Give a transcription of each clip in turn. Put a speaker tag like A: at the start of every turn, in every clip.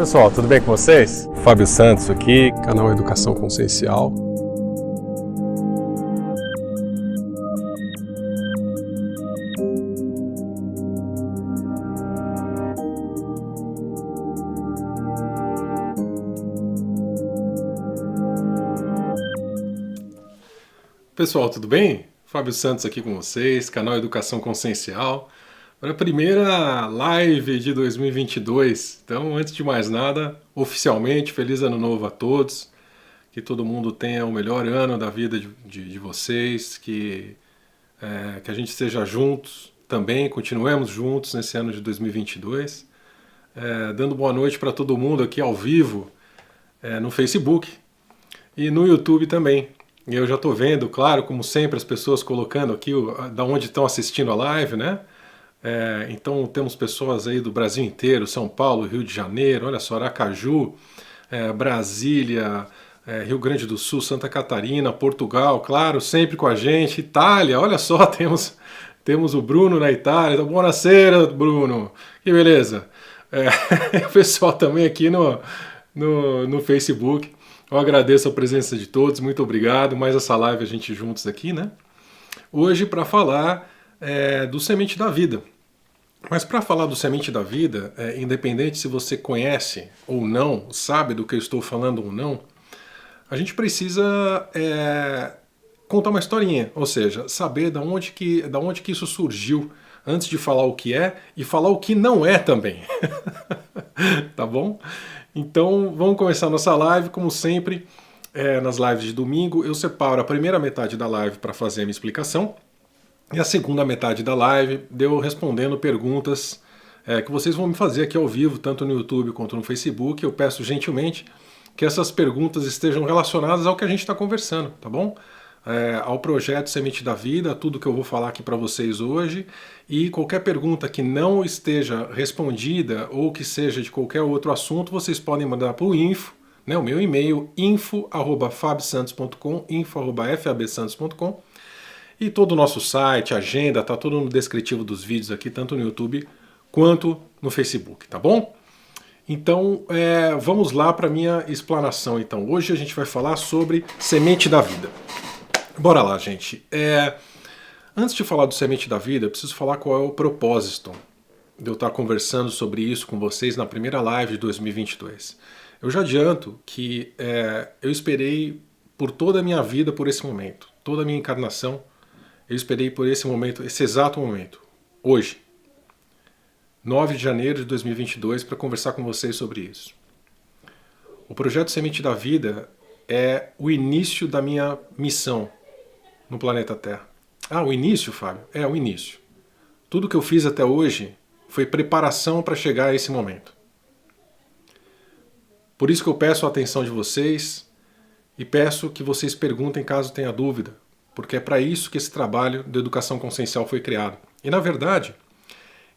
A: Pessoal, tudo bem com vocês? Fábio Santos aqui, canal Educação Consciencial. Pessoal, tudo bem? Fábio Santos aqui com vocês, canal Educação Consciencial. Para a primeira live de 2022. Então, antes de mais nada, oficialmente, feliz ano novo a todos. Que todo mundo tenha o melhor ano da vida de vocês. Que a gente esteja juntos também, continuemos juntos nesse ano de 2022. Dando boa noite para todo mundo aqui ao vivo no Facebook e no YouTube também. E eu já estou vendo, claro, como sempre, as pessoas colocando aqui da onde estão assistindo a live, né? Então temos pessoas aí do Brasil inteiro, São Paulo, Rio de Janeiro, olha só, Aracaju, Brasília, Rio Grande do Sul, Santa Catarina, Portugal, claro, sempre com a gente, Itália, olha só, temos o Bruno na Itália, então, buonasera, Bruno, que beleza. O pessoal também aqui no Facebook, eu agradeço a presença de todos, muito obrigado, mais essa live a gente juntos aqui, né? Hoje para falar do Semente da Vida. Mas para falar do Semente da Vida, independente se você conhece ou não, sabe do que eu estou falando ou não, a gente precisa contar uma historinha, ou seja, saber da onde que isso surgiu, antes de falar o que é e falar o que não é também. Tá bom? Então vamos começar nossa live, como sempre, nas lives de domingo, eu separo a primeira metade da live para fazer a minha explicação, e a segunda metade da live deu respondendo perguntas que vocês vão me fazer aqui ao vivo, tanto no YouTube quanto no Facebook. Eu peço gentilmente que essas perguntas estejam relacionadas ao que a gente está conversando, tá bom? Ao projeto Semente da Vida, tudo que eu vou falar aqui para vocês hoje, e qualquer pergunta que não esteja respondida ou que seja de qualquer outro assunto, vocês podem mandar para o info, né, o meu e-mail, info@fabsantos.com, info@fabsantos.com. E todo o nosso site, agenda, tá tudo no descritivo dos vídeos aqui, tanto no YouTube quanto no Facebook, tá bom? Então, vamos lá para a minha explanação. Então, hoje a gente vai falar sobre Semente da Vida. Bora lá, gente. Antes de falar do Semente da Vida, eu preciso falar qual é o propósito de eu estar conversando sobre isso com vocês na primeira live de 2022. Eu já adianto que eu esperei por toda a minha vida por esse momento, toda a minha encarnação. Eu esperei por esse momento, esse exato momento, hoje, 9 de janeiro de 2022, para conversar com vocês sobre isso. O projeto Semente da Vida é o início da minha missão no planeta Terra. Ah, o início, Fábio? O início. Tudo que eu fiz até hoje foi preparação para chegar a esse momento. Por isso que eu peço a atenção de vocês e peço que vocês perguntem caso tenha dúvida. Porque é para isso que esse trabalho de educação consciencial foi criado. E, na verdade,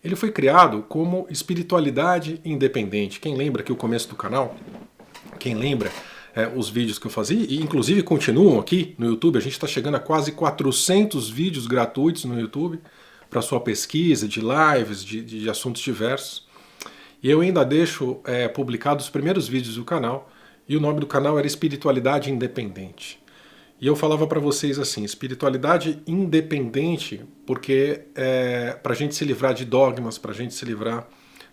A: ele foi criado como espiritualidade independente. Quem lembra aqui o começo do canal, quem lembra os vídeos que eu fazia, e inclusive continuam aqui no YouTube, a gente está chegando a quase 400 vídeos gratuitos no YouTube para sua pesquisa, de lives, de assuntos diversos. E eu ainda deixo publicados os primeiros vídeos do canal, e o nome do canal era Espiritualidade Independente. E eu falava para vocês assim, espiritualidade independente, porque para a gente se livrar de dogmas, para a gente se livrar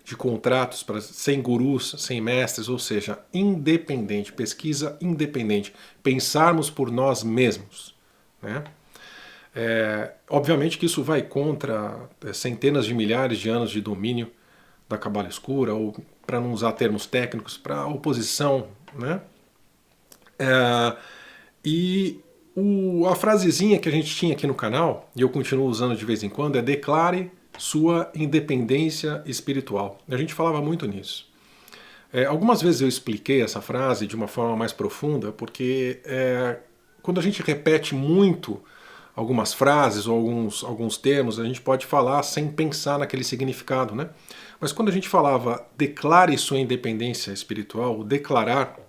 A: de contratos, sem gurus, sem mestres, ou seja, independente, pesquisa independente, pensarmos por nós mesmos, né? Obviamente que isso vai contra centenas de milhares de anos de domínio da Cabala Escura, ou, para não usar termos técnicos, para a oposição, né? A frasezinha que a gente tinha aqui no canal, e eu continuo usando de vez em quando, é declare sua independência espiritual. A gente falava muito nisso. Algumas vezes eu expliquei essa frase de uma forma mais profunda, porque quando a gente repete muito algumas frases ou alguns termos, a gente pode falar sem pensar naquele significado, né? Mas quando a gente falava declare sua independência espiritual, declarar,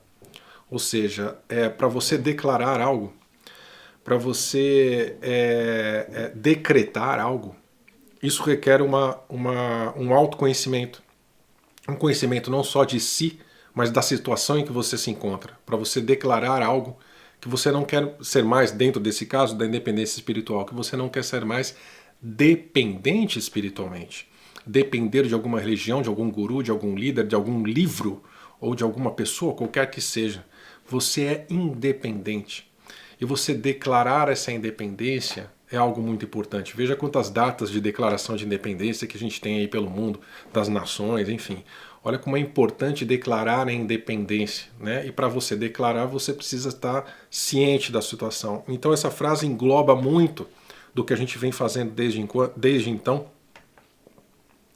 A: ou seja, para você declarar algo, para você decretar algo, isso requer um autoconhecimento. Um conhecimento não só de si, mas da situação em que você se encontra, para você declarar algo que você não quer ser mais, dentro desse caso da independência espiritual, que você não quer ser mais dependente espiritualmente. Depender de alguma religião, de algum guru, de algum líder, de algum livro ou de alguma pessoa, qualquer que seja. Você é independente. E você declarar essa independência é algo muito importante. Veja quantas datas de declaração de independência que a gente tem aí pelo mundo, das nações, enfim. Olha como é importante declarar a independência, né? E para você declarar, você precisa estar ciente da situação. Então essa frase engloba muito do que a gente vem fazendo desde então.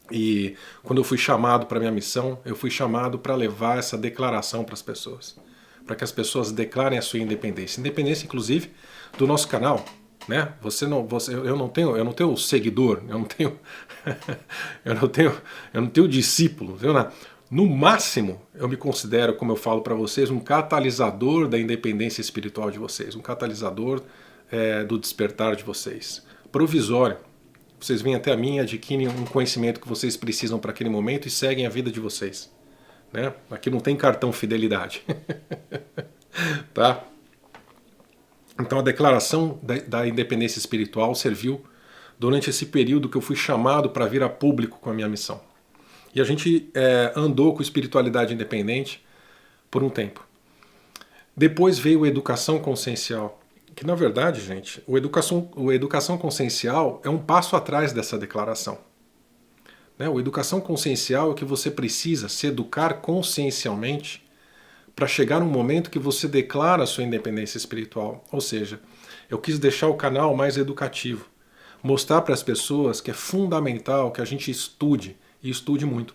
A: E quando eu fui chamado para a minha missão, eu fui chamado para levar essa declaração para as pessoas. Para que as pessoas declarem a sua independência. Independência, inclusive, do nosso canal. Né? Eu não tenho seguidor, eu não tenho, eu não tenho discípulo. No máximo, eu me considero, como eu falo para vocês, um catalisador da independência espiritual de vocês, um catalisador do despertar de vocês. Provisório. Vocês vêm até a mim, adquirem um conhecimento que vocês precisam para aquele momento e seguem a vida de vocês. Né? Aqui não tem cartão fidelidade. Tá? Então a declaração da independência espiritual serviu durante esse período que eu fui chamado para vir a público com a minha missão. E a gente andou com espiritualidade independente por um tempo. Depois veio a educação consciencial, que na verdade, gente, o educação consciencial é um passo atrás dessa declaração. Né? O educação consciencial é que você precisa se educar consciencialmente para chegar num momento que você declara a sua independência espiritual. Ou seja, eu quis deixar o canal mais educativo, mostrar para as pessoas que é fundamental que a gente estude, e estude muito,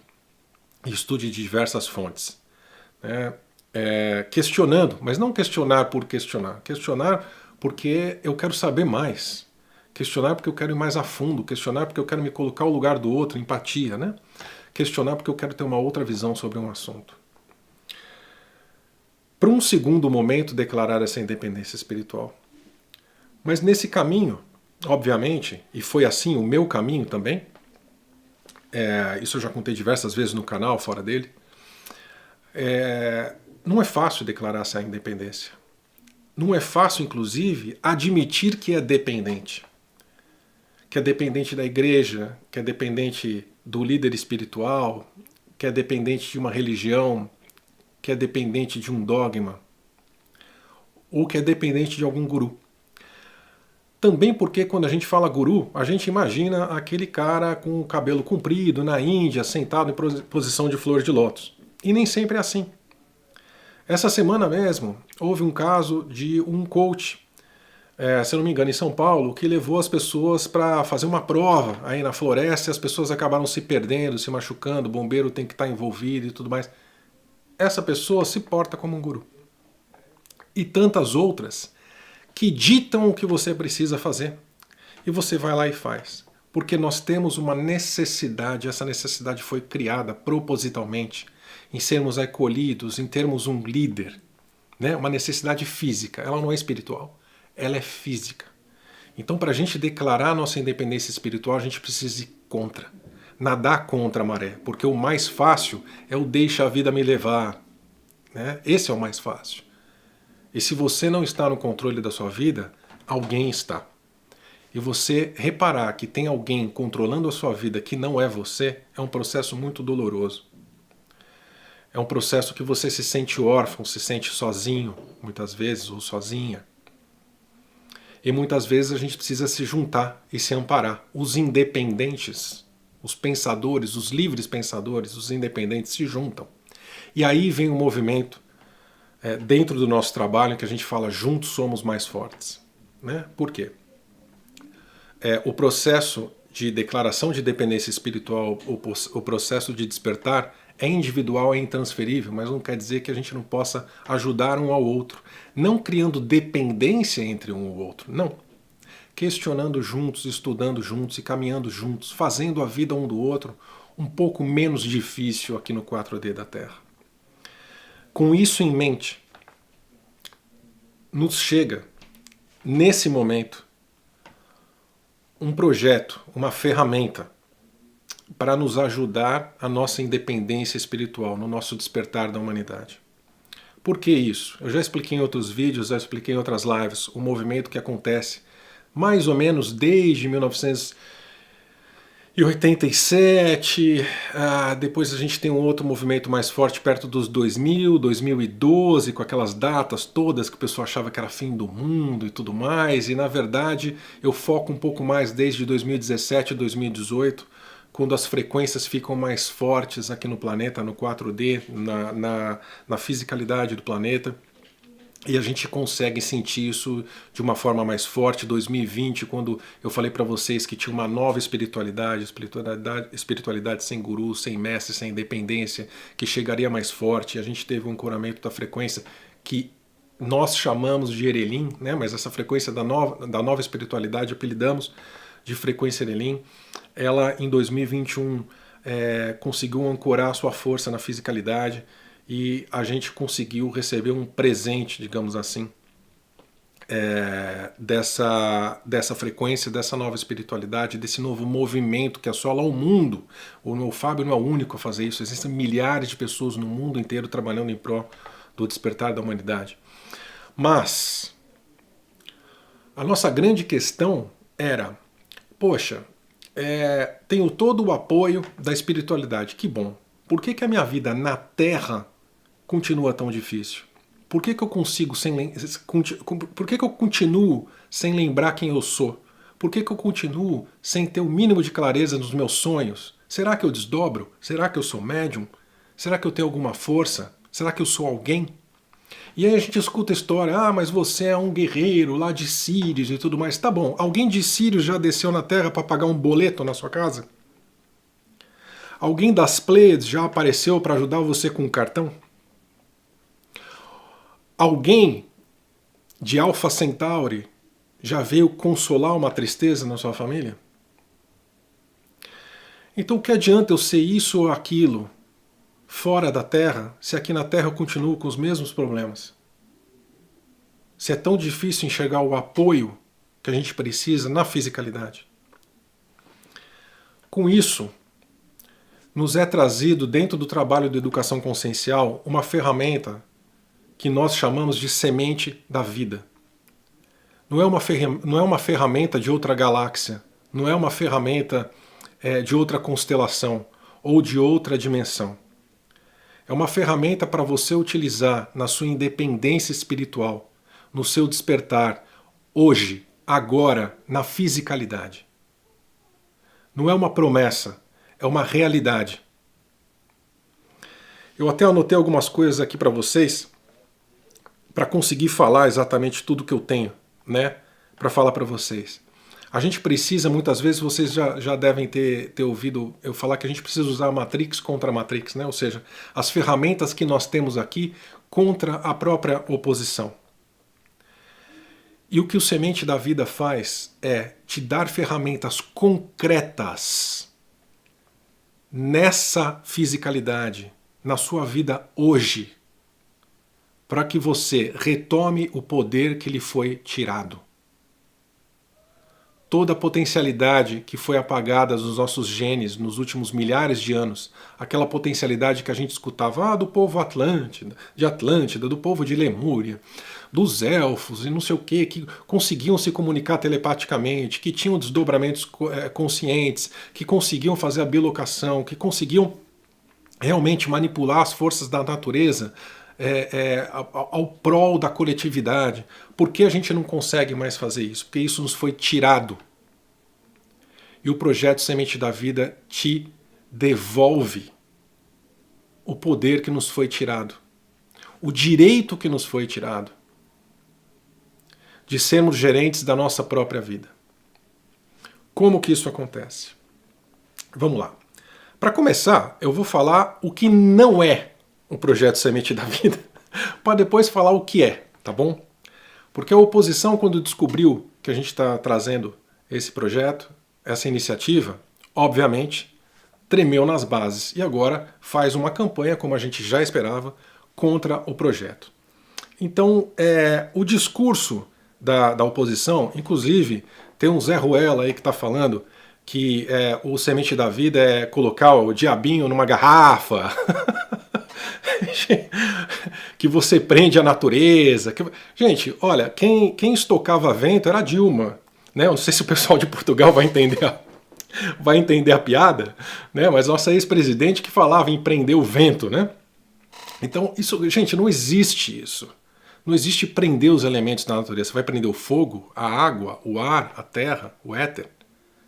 A: e estude de diversas fontes. Né? Questionando, mas não questionar por questionar, questionar porque eu quero saber mais, questionar porque eu quero ir mais a fundo, questionar porque eu quero me colocar no lugar do outro, empatia, né? Questionar porque eu quero ter uma outra visão sobre um assunto. Para um segundo momento declarar essa independência espiritual. Mas nesse caminho, obviamente, e foi assim o meu caminho também, isso eu já contei diversas vezes no canal, fora dele, não é fácil declarar essa independência. Não é fácil, inclusive, admitir que é dependente. Que é dependente da igreja, que é dependente do líder espiritual, que é dependente de uma religião, que é dependente de um dogma, ou que é dependente de algum guru. Também porque quando a gente fala guru, a gente imagina aquele cara com o cabelo comprido na Índia, sentado em posição de flor de lótus. E nem sempre é assim. Essa semana mesmo, houve um caso de um coach, se eu não me engano, em São Paulo, que levou as pessoas para fazer uma prova aí na floresta e as pessoas acabaram se perdendo, se machucando, o bombeiro tem que estar envolvido e tudo mais. Essa pessoa se porta como um guru. E tantas outras que ditam o que você precisa fazer. E você vai lá e faz. Porque nós temos uma necessidade, essa necessidade foi criada propositalmente, em sermos acolhidos, em termos um líder. Né? Uma necessidade física, ela não é espiritual, ela é física. Então, para a gente declarar nossa independência espiritual, a gente precisa ir contra. Nadar contra a maré, porque o mais fácil é o deixa a vida me levar. Né? Esse é o mais fácil. E se você não está no controle da sua vida, alguém está. E você reparar que tem alguém controlando a sua vida que não é você, é um processo muito doloroso. É um processo que você se sente órfão, se sente sozinho, muitas vezes, ou sozinha. E muitas vezes a gente precisa se juntar e se amparar. Os independentes, os pensadores, os livres pensadores, os independentes se juntam. E aí vem um movimento dentro do nosso trabalho que a gente fala juntos somos mais fortes. Né? Por quê? O processo de declaração de dependência espiritual, o processo de despertar é individual, é intransferível, mas não quer dizer que a gente não possa ajudar um ao outro. Não criando dependência entre um e o outro, não. Questionando juntos, estudando juntos e caminhando juntos, fazendo a vida um do outro um pouco menos difícil aqui no 4D da Terra. Com isso em mente, nos chega, nesse momento, um projeto, uma ferramenta para nos ajudar a nossa independência espiritual, no nosso despertar da humanidade. Por que isso? Eu já expliquei em outros vídeos, já expliquei em outras lives, o movimento que acontece mais ou menos desde 1987, depois a gente tem um outro movimento mais forte perto dos 2000, 2012, com aquelas datas todas que o pessoal achava que era fim do mundo e tudo mais, e na verdade eu foco um pouco mais desde 2017 e 2018, quando as frequências ficam mais fortes aqui no planeta, no 4D, na fisicalidade do planeta. E a gente consegue sentir isso de uma forma mais forte. 2020, quando eu falei para vocês que tinha uma nova espiritualidade sem guru, sem mestre, sem independência, que chegaria mais forte. A gente teve um ancoramento da frequência que nós chamamos de Erelim, né? Mas essa frequência da nova espiritualidade apelidamos de frequência Erelim. Ela em 2021 conseguiu ancorar sua força na fisicalidade e a gente conseguiu receber um presente, digamos assim, dessa frequência, dessa nova espiritualidade, desse novo movimento que assola o mundo. O Fábio não é o único a fazer isso, existem milhares de pessoas no mundo inteiro trabalhando em prol do despertar da humanidade. Mas a nossa grande questão era, poxa, tenho todo o apoio da espiritualidade, que bom. Por que a minha vida na Terra continua tão difícil? Por que eu continuo sem lembrar quem eu sou? Por que eu continuo sem ter o mínimo de clareza nos meus sonhos? Será que eu desdobro? Será que eu sou médium? Será que eu tenho alguma força? Será que eu sou alguém? E aí a gente escuta a história, mas você é um guerreiro lá de Sírios e tudo mais. Tá bom, alguém de Sírios já desceu na Terra para pagar um boleto na sua casa? Alguém das Pleiades já apareceu para ajudar você com um cartão? Alguém de Alpha Centauri já veio consolar uma tristeza na sua família? Então o que adianta eu ser isso ou aquilo fora da Terra, se aqui na Terra eu continuo com os mesmos problemas? Se é tão difícil enxergar o apoio que a gente precisa na fisicalidade. Com isso, nos é trazido dentro do trabalho de educação consciencial uma ferramenta que nós chamamos de semente da vida. Não é uma ferramenta de outra galáxia, não é uma ferramenta de outra constelação ou de outra dimensão. É uma ferramenta para você utilizar na sua independência espiritual, no seu despertar, hoje, agora, na fisicalidade. Não é uma promessa, é uma realidade. Eu até anotei algumas coisas aqui para vocês, para conseguir falar exatamente tudo que eu tenho, né, para falar para vocês. A gente precisa, muitas vezes, vocês já devem ter ouvido eu falar que a gente precisa usar a Matrix contra a Matrix, né? Ou seja, as ferramentas que nós temos aqui contra a própria oposição. E o que o Semente da Vida faz é te dar ferramentas concretas nessa fisicalidade, na sua vida hoje, para que você retome o poder que lhe foi tirado. Toda a potencialidade que foi apagada dos nossos genes nos últimos milhares de anos, aquela potencialidade que a gente escutava do povo de Atlântida, do povo de Lemúria, dos elfos e não sei o que conseguiam se comunicar telepaticamente, que tinham desdobramentos conscientes, que conseguiam fazer a bilocação, que conseguiam realmente manipular as forças da natureza ao prol da coletividade. Por que a gente não consegue mais fazer isso? Porque isso nos foi tirado. E o projeto Semente da Vida te devolve o poder que nos foi tirado, o direito que nos foi tirado de sermos gerentes da nossa própria vida. Como que isso acontece? Vamos lá. Para começar, eu vou falar o que não é o projeto Semente da Vida, para depois falar o que é, tá bom? Porque a oposição, quando descobriu que a gente está trazendo esse projeto, essa iniciativa, obviamente, tremeu nas bases e agora faz uma campanha, como a gente já esperava, contra o projeto. Então, o discurso da oposição, inclusive, tem um Zé Ruela aí que está falando o semente da vida é colocar o diabinho numa garrafa, que você prende a natureza. Gente, olha, quem estocava vento era a Dilma. Né? Eu não sei se o pessoal de Portugal vai entender a piada, né? Mas nossa ex-presidente que falava em prender o vento, né? Então, isso, gente, não existe isso. Não existe prender os elementos da natureza. Você vai prender o fogo, a água, o ar, a terra, o éter,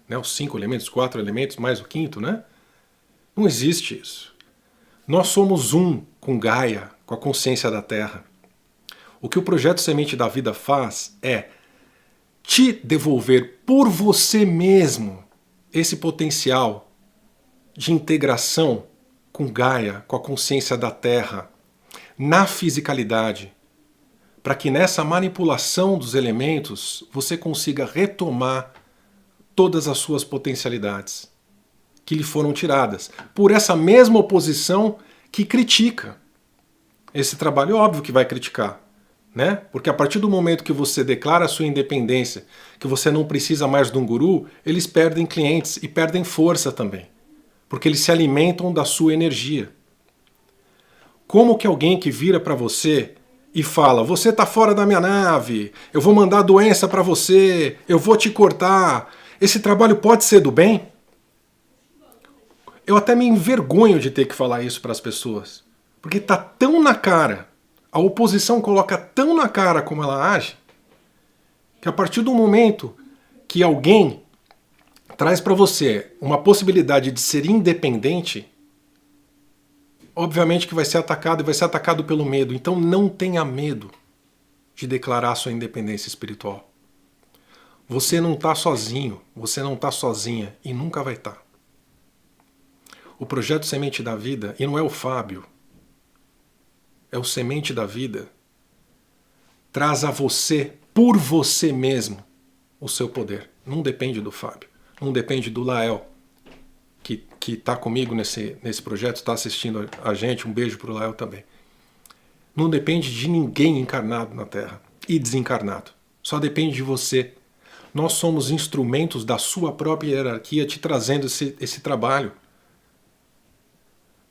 A: né? Os 5 elementos, 4 elementos, mais o quinto, né? Não existe isso. Nós somos um com Gaia, com a consciência da Terra. O que o Projeto Semente da Vida faz é te devolver por você mesmo esse potencial de integração com Gaia, com a consciência da Terra, na fisicalidade, para que nessa manipulação dos elementos você consiga retomar todas as suas potencialidades que lhe foram tiradas por essa mesma oposição que critica. Esse trabalho é óbvio que vai criticar, né? Porque a partir do momento que você declara a sua independência, que você não precisa mais de um guru, eles perdem clientes e perdem força também, porque eles se alimentam da sua energia. Como que alguém que vira para você e fala: você está fora da minha nave, eu vou mandar doença para você, eu vou te cortar, esse trabalho pode ser do bem? Eu até me envergonho de ter que falar isso para as pessoas, porque está tão na cara, a oposição coloca tão na cara como ela age, que a partir do momento que alguém traz para você uma possibilidade de ser independente, obviamente que vai ser atacado e vai ser atacado pelo medo. Então não tenha medo de declarar sua independência espiritual. Você não está sozinho, você não está sozinha e nunca vai estar. O Projeto Semente da Vida, e não é o Fábio, é o Semente da Vida, traz a você, por você mesmo, o seu poder. Não depende do Fábio, não depende do Lael, que está comigo nesse projeto, está assistindo a gente, um beijo para o Lael também. Não depende de ninguém encarnado na Terra e desencarnado, só depende de você. Nós somos instrumentos da sua própria hierarquia te trazendo esse trabalho.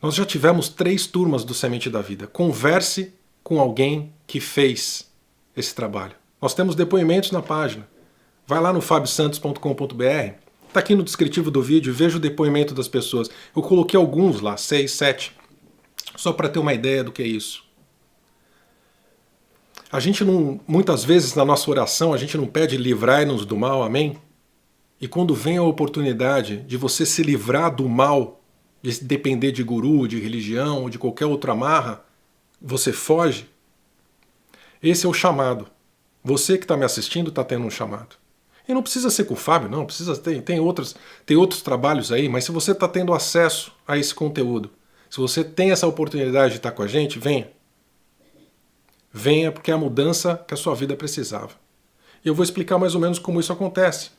A: Nós já tivemos 3 turmas do Semente da Vida. Converse com alguém que fez esse trabalho. Nós temos depoimentos na página. Vai lá no fabiosantos.com.br, está aqui no descritivo do vídeo, veja o depoimento das pessoas. Eu coloquei alguns lá, 6, 7, só para ter uma ideia do que é isso. A gente não, muitas vezes na nossa oração, a gente não pede livrai-nos do mal, amém? E quando vem a oportunidade de você se livrar do mal, de depender de guru, de religião ou de qualquer outra amarra, você foge. Esse é o chamado. Você que está me assistindo está tendo um chamado. E não precisa ser com o Fábio, não. Tem outros trabalhos aí, mas se você está tendo acesso a esse conteúdo, se você tem essa oportunidade de estar com a gente, venha. Venha porque é a mudança que a sua vida precisava. E eu vou explicar mais ou menos como isso acontece.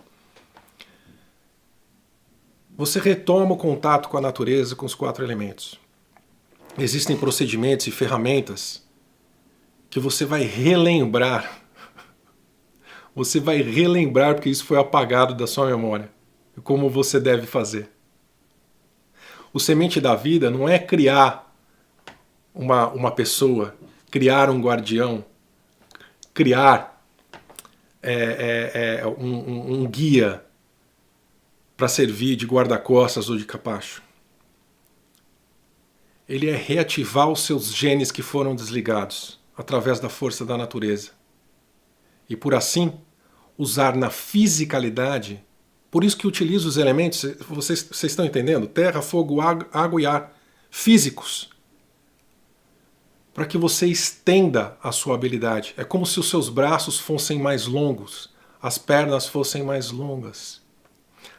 A: Você retoma o contato com a natureza, com os 4 elementos. Existem procedimentos e ferramentas que você vai relembrar. Você vai relembrar porque isso foi apagado da sua memória. E como você deve fazer. O Semente da Vida não é criar uma pessoa, criar um guardião, criar um guia para servir de guarda-costas ou de capacho. Ele é reativar os seus genes que foram desligados através da força da natureza. E por assim, usar na fisicalidade, por isso que utilizo os elementos, vocês estão entendendo? Terra, fogo, água e ar, físicos. Para que você estenda a sua habilidade. É como se os seus braços fossem mais longos, as pernas fossem mais longas.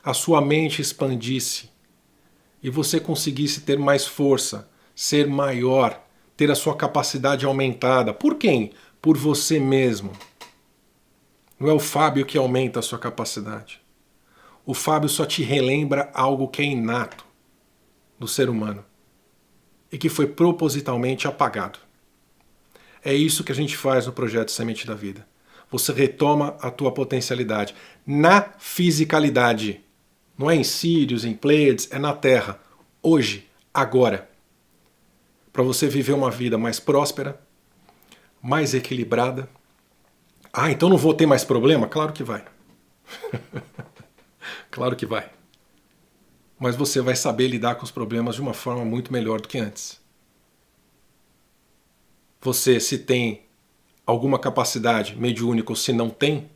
A: A sua mente expandisse e você conseguisse ter mais força, ser maior, ter a sua capacidade aumentada. Por quem? Por você mesmo. Não é o Fábio que aumenta a sua capacidade. O Fábio só te relembra algo que é inato do ser humano e que foi propositalmente apagado. É isso que a gente faz no projeto Semente da Vida. Você retoma a tua potencialidade na fisicalidade. Não é em Sírios, em Pleiades, é na Terra. Hoje, agora. Para você viver uma vida mais próspera, mais equilibrada. Ah, então não vou ter mais problema? Claro que vai. Claro que vai. Mas você vai saber lidar com os problemas de uma forma muito melhor do que antes. Você, se tem alguma capacidade mediúnica ou se não tem,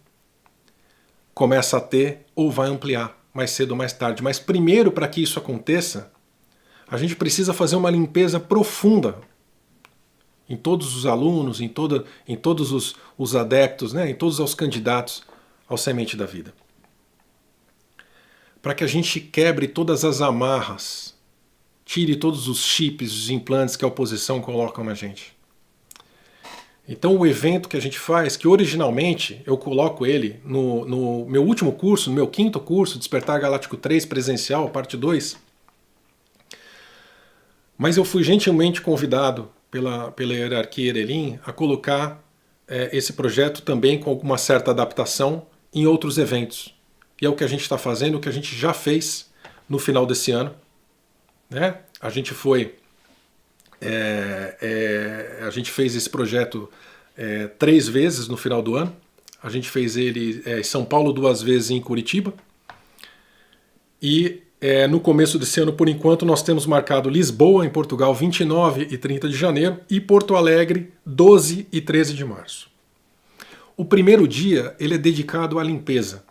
A: começa a ter ou vai ampliar mais cedo ou mais tarde. Mas primeiro, para que isso aconteça, a gente precisa fazer uma limpeza profunda em todos os alunos, em todos os adeptos, né, em todos os candidatos ao Semente da Vida. Para que a gente quebre todas as amarras, tire todos os chips, os implantes que a oposição coloca na gente. Então o evento que a gente faz, que originalmente eu coloco ele no meu último curso, no meu 5º curso, Despertar Galáctico 3 presencial, parte 2, mas eu fui gentilmente convidado pela hierarquia Erelim a colocar esse projeto também com alguma certa adaptação em outros eventos. E é o que a gente está fazendo, o que a gente já fez no final desse ano. Né? A gente fez esse projeto 3 vezes no final do ano. A gente fez ele em São Paulo 2 vezes e em Curitiba. E no começo desse ano, por enquanto, nós temos marcado Lisboa, em Portugal, 29 e 30 de janeiro, e Porto Alegre, 12 e 13 de março. O primeiro dia ele é dedicado à limpeza.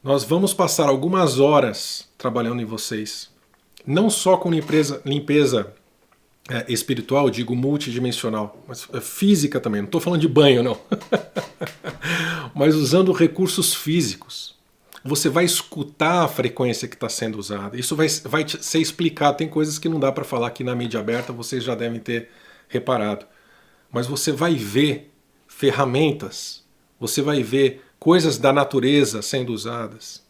A: Nós vamos passar algumas horas trabalhando em vocês, não só com limpeza espiritual, digo multidimensional, mas física também, não estou falando de banho, não. Mas usando recursos físicos. Você vai escutar a frequência que está sendo usada. Isso vai ser explicado. Tem coisas que não dá para falar aqui na mídia aberta, vocês já devem ter reparado. Mas você vai ver ferramentas, você vai ver coisas da natureza sendo usadas.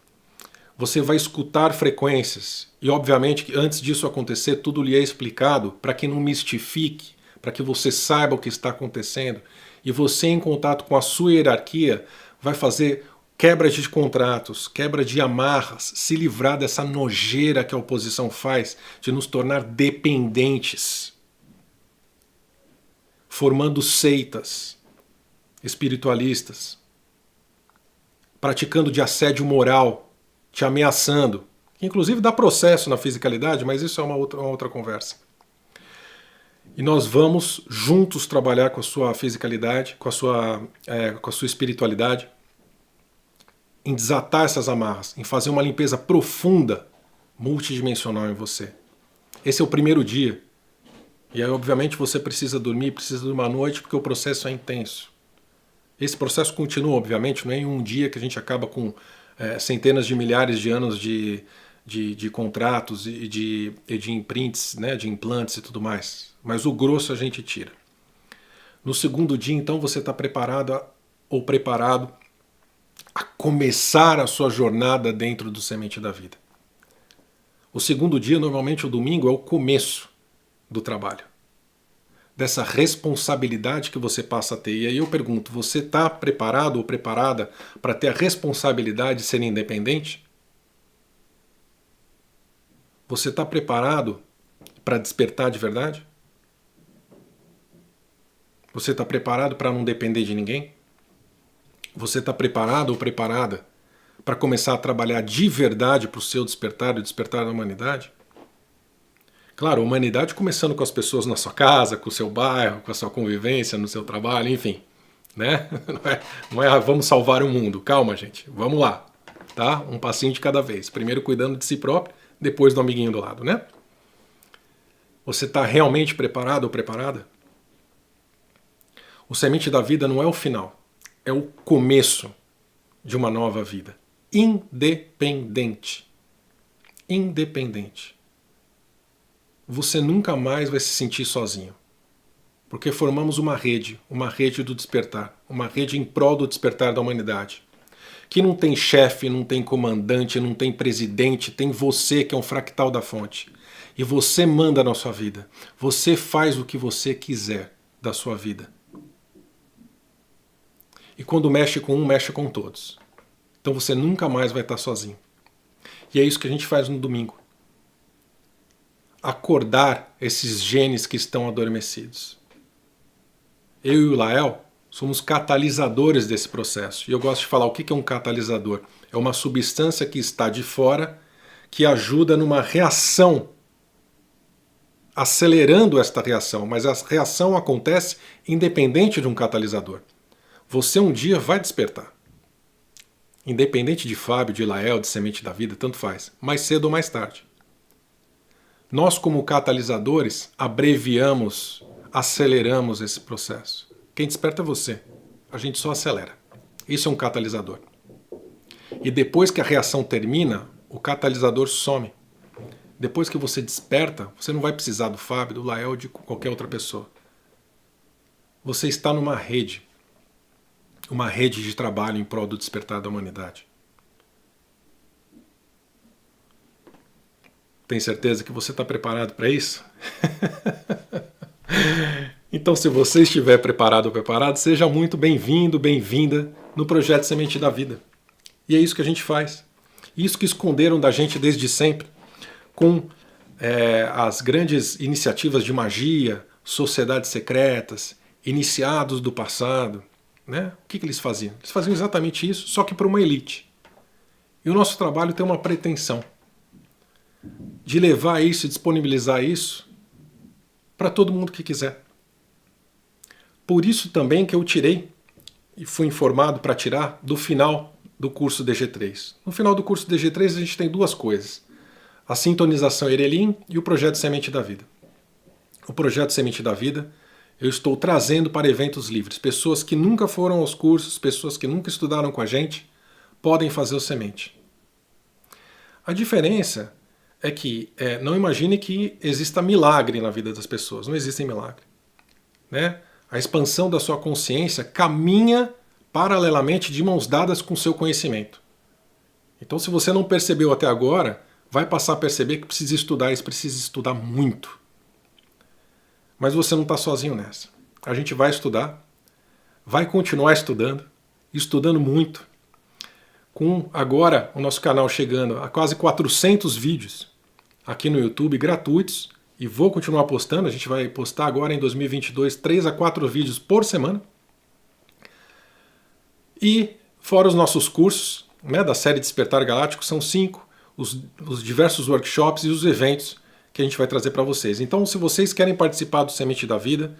A: Você vai escutar frequências. E obviamente que antes disso acontecer, tudo lhe é explicado para que não mistifique, para que você saiba o que está acontecendo. E você, em contato com a sua hierarquia, vai fazer quebra de contratos, quebra de amarras, se livrar dessa nojeira que a oposição faz de nos tornar dependentes, formando seitas espiritualistas, praticando de assédio moral, te ameaçando, que inclusive dá processo na fisicalidade, mas isso é uma outra conversa. E nós vamos juntos trabalhar com a sua fisicalidade, com a sua espiritualidade, em desatar essas amarras, em fazer uma limpeza profunda, multidimensional em você. Esse é o primeiro dia. E aí, obviamente, você precisa dormir de uma noite, porque o processo é intenso. Esse processo continua, obviamente, não é em um dia que a gente acaba com centenas de milhares de anos de contratos e de imprints, né, de implantes e tudo mais. Mas o grosso a gente tira. No segundo dia, então, você está preparada ou preparado a começar a sua jornada dentro do Semente da Vida. O segundo dia, normalmente o domingo, é o começo do trabalho. Dessa responsabilidade que você passa a ter. E aí eu pergunto, você está preparado ou preparada para ter a responsabilidade de ser independente? Você está preparado para despertar de verdade? Você está preparado para não depender de ninguém? Você está preparado ou preparada para começar a trabalhar de verdade para o seu despertar e o despertar da humanidade? Claro, a humanidade começando com as pessoas na sua casa, com o seu bairro, com a sua convivência, no seu trabalho, enfim. Né? Não é vamos salvar o mundo. Calma, gente. Vamos lá. Tá? Um passinho de cada vez. Primeiro cuidando de si próprio, depois do amiguinho do lado, né? Você está realmente preparado ou preparada? O Semente da Vida não é o final. É o começo de uma nova vida. Independente. Independente. Você nunca mais vai se sentir sozinho. Porque formamos uma rede do despertar, uma rede em prol do despertar da humanidade. Que não tem chefe, não tem comandante, não tem presidente, tem você que é um fractal da fonte. E você manda na sua vida. Você faz o que você quiser da sua vida. E quando mexe com um, mexe com todos. Então você nunca mais vai estar sozinho. E é isso que a gente faz no domingo. Acordar esses genes que estão adormecidos. Eu e o Lael somos catalisadores desse processo. E eu gosto de falar o que é um catalisador. É uma substância que está de fora que ajuda numa reação, acelerando esta reação. Mas a reação acontece independente de um catalisador. Você um dia vai despertar. Independente de Fábio, de Lael, de Semente da Vida, tanto faz. Mais cedo ou mais tarde. Nós, como catalisadores, abreviamos, aceleramos esse processo. Quem desperta é você. A gente só acelera. Isso é um catalisador. E depois que a reação termina, o catalisador some. Depois que você desperta, você não vai precisar do Fábio, do Lael ou de qualquer outra pessoa. Você está numa rede. Uma rede de trabalho em prol do despertar da humanidade. Tem certeza que você está preparado para isso? Então, se você estiver preparado ou preparado, seja muito bem-vindo, bem-vinda no Projeto Semente da Vida. E é isso que a gente faz. Isso que esconderam da gente desde sempre, com as grandes iniciativas de magia, sociedades secretas, iniciados do passado. Né? O que eles faziam? Eles faziam exatamente isso, só que para uma elite. E o nosso trabalho tem uma pretensão de levar isso, disponibilizar isso para todo mundo que quiser. Por isso também que eu tirei, e fui informado para tirar, do final do curso DG3. No final do curso DG3 a gente tem duas coisas. A sintonização Erelim e o projeto Semente da Vida. O projeto Semente da Vida eu estou trazendo para eventos livres. Pessoas que nunca foram aos cursos, pessoas que nunca estudaram com a gente, podem fazer o Semente. A diferença é que não imagine que exista milagre na vida das pessoas. Não existe milagre. Né? A expansão da sua consciência caminha paralelamente de mãos dadas com o seu conhecimento. Então, se você não percebeu até agora, vai passar a perceber que precisa estudar, e precisa estudar muito. Mas você não está sozinho nessa. A gente vai estudar, vai continuar estudando, estudando muito. Com agora o nosso canal chegando a quase 400 vídeos aqui no YouTube gratuitos, e vou continuar postando. A gente vai postar agora em 2022 3 a 4 vídeos por semana. E fora os nossos cursos, né, da série Despertar Galáctico, são 5, os diversos workshops e os eventos que a gente vai trazer para vocês. Então, se vocês querem participar do Semente da Vida,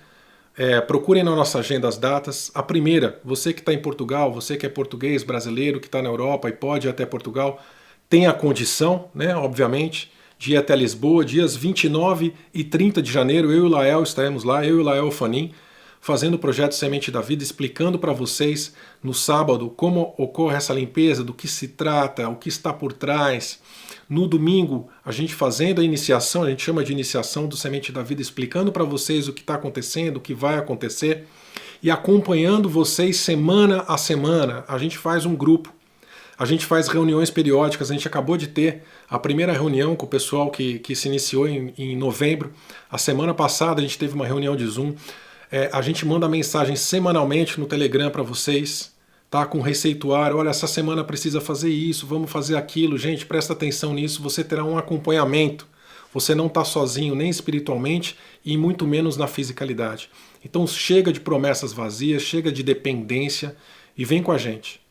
A: procurem na nossa agenda as datas. A primeira, você que está em Portugal, você que é português, brasileiro, que está na Europa e pode ir até Portugal, tem a condição, né, obviamente, de ir até Lisboa, dias 29 e 30 de janeiro, eu e o Lael estaremos lá, eu e o Lael Fanin, fazendo o projeto Semente da Vida, explicando para vocês no sábado como ocorre essa limpeza, do que se trata, o que está por trás. No domingo, a gente fazendo a iniciação, a gente chama de iniciação do Semente da Vida, explicando para vocês o que está acontecendo, o que vai acontecer, e acompanhando vocês semana a semana. A gente faz um grupo, a gente faz reuniões periódicas. A gente acabou de ter a primeira reunião com o pessoal que se iniciou em novembro. A semana passada a gente teve uma reunião de Zoom. A gente manda mensagem semanalmente no Telegram para vocês, tá? Com receituário. Olha, essa semana precisa fazer isso, vamos fazer aquilo. Gente, presta atenção nisso, você terá um acompanhamento. Você não está sozinho nem espiritualmente e muito menos na fisicalidade. Então chega de promessas vazias, chega de dependência e vem com a gente.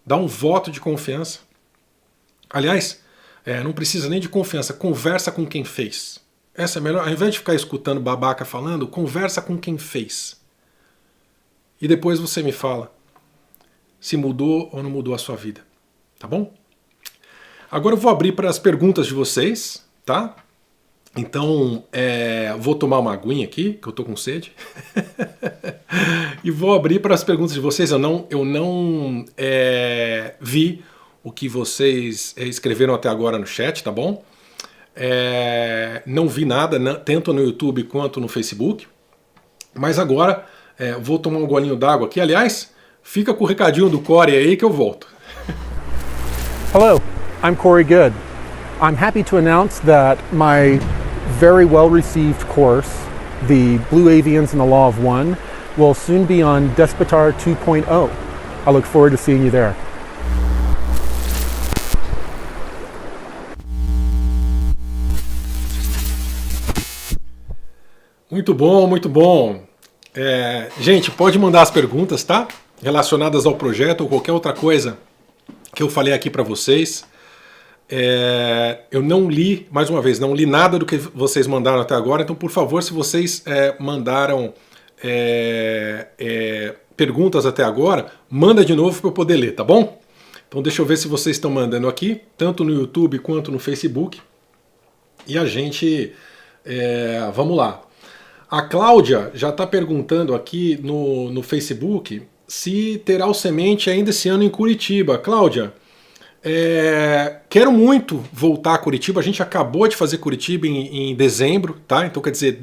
A: Dá um voto de confiança. Aliás, não precisa nem de confiança, conversa com quem fez. Essa é melhor. Ao invés de ficar escutando babaca falando, conversa com quem fez. E depois você me fala se mudou ou não mudou a sua vida. Tá bom? Agora eu vou abrir para as perguntas de vocês, tá? Então, vou tomar uma aguinha aqui, que eu tô com sede. E vou abrir para as perguntas de vocês. Eu não vi o que vocês escreveram até agora no chat, tá bom? Não vi nada, tanto no YouTube quanto no Facebook. Mas agora vou tomar um golinho d'água aqui. Aliás, fica com o recadinho do Corey aí que eu volto.
B: Hello, I'm Corey Good. I'm happy to announce that my very well-received course, The Blue Avians and the Law of One, will soon be on Despertar 2.0. I look forward to seeing you there.
A: Muito bom, muito bom. Gente, pode mandar as perguntas, tá? Relacionadas ao projeto ou qualquer outra coisa que eu falei aqui para vocês. Eu não li, mais uma vez, não li nada do que vocês mandaram até agora, então, por favor, se vocês mandaram perguntas até agora, manda de novo para eu poder ler, tá bom? Então deixa eu ver se vocês estão mandando aqui, tanto no YouTube quanto no Facebook. E a gente... vamos lá. A Cláudia já está perguntando aqui no Facebook se terá o Semente ainda esse ano em Curitiba. Cláudia, quero muito voltar a Curitiba. A gente acabou de fazer Curitiba em dezembro, tá? Então quer dizer,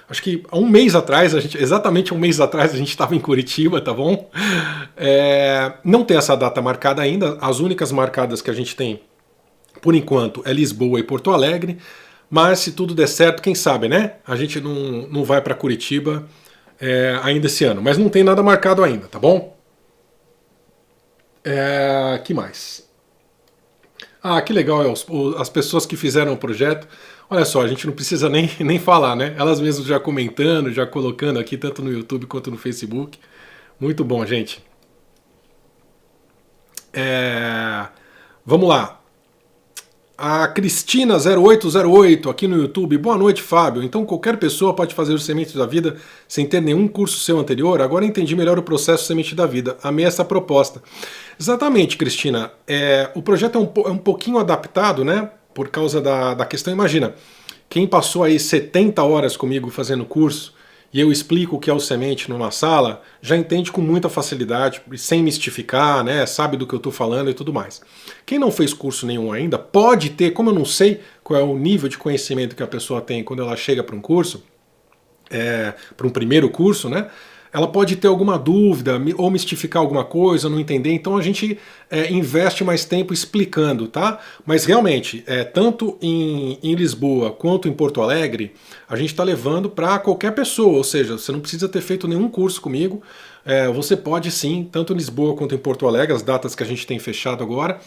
A: acho que há um mês atrás, exatamente um mês atrás, a gente estava em Curitiba, tá bom? Não tem essa data marcada ainda. As únicas marcadas que a gente tem, por enquanto, é Lisboa e Porto Alegre. Mas se tudo der certo, quem sabe, né? A gente não vai para Curitiba ainda esse ano. Mas não tem nada marcado ainda, tá bom? Que mais? Que legal, as pessoas que fizeram o projeto. Olha só, a gente não precisa nem falar, né? Elas mesmas já comentando, já colocando aqui, tanto no YouTube quanto no Facebook. Muito bom, gente. Vamos lá. A Cristina0808 aqui no YouTube. Boa noite, Fábio. Então qualquer pessoa pode fazer o Semente da Vida sem ter nenhum curso seu anterior? Agora entendi melhor o processo Semente da Vida. Amei essa proposta. Exatamente, Cristina. O projeto é um pouquinho adaptado, né? Por causa da questão. Imagina, quem passou aí 70 horas comigo fazendo curso e eu explico o que é o Semente numa sala, já entende com muita facilidade, sem mistificar, né? Sabe do que eu estou falando e tudo mais. Quem não fez curso nenhum ainda, pode ter, como eu não sei qual é o nível de conhecimento que a pessoa tem quando ela chega para um curso, para um primeiro curso, né? Ela pode ter alguma dúvida ou mistificar alguma coisa, não entender, então a gente investe mais tempo explicando, tá? Mas realmente, tanto em Lisboa quanto em Porto Alegre, a gente está levando para qualquer pessoa, ou seja, você não precisa ter feito nenhum curso comigo, você pode sim, tanto em Lisboa quanto em Porto Alegre, as datas que a gente tem fechado agora,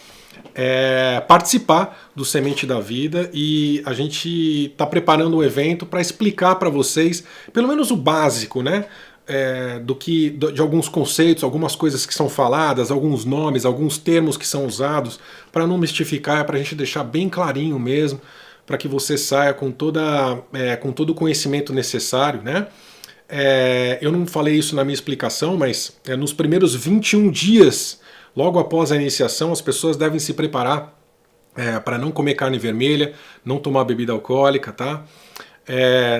A: participar do Semente da Vida, e a gente está preparando um evento para explicar para vocês, pelo menos o básico, né? De alguns conceitos, algumas coisas que são faladas, alguns nomes, alguns termos que são usados, para não mistificar, para a gente deixar bem clarinho mesmo, para que você saia com todo o conhecimento necessário, né? Eu não falei isso na minha explicação, mas nos primeiros 21 dias, logo após a iniciação, as pessoas devem se preparar para não comer carne vermelha, não tomar bebida alcoólica, tá?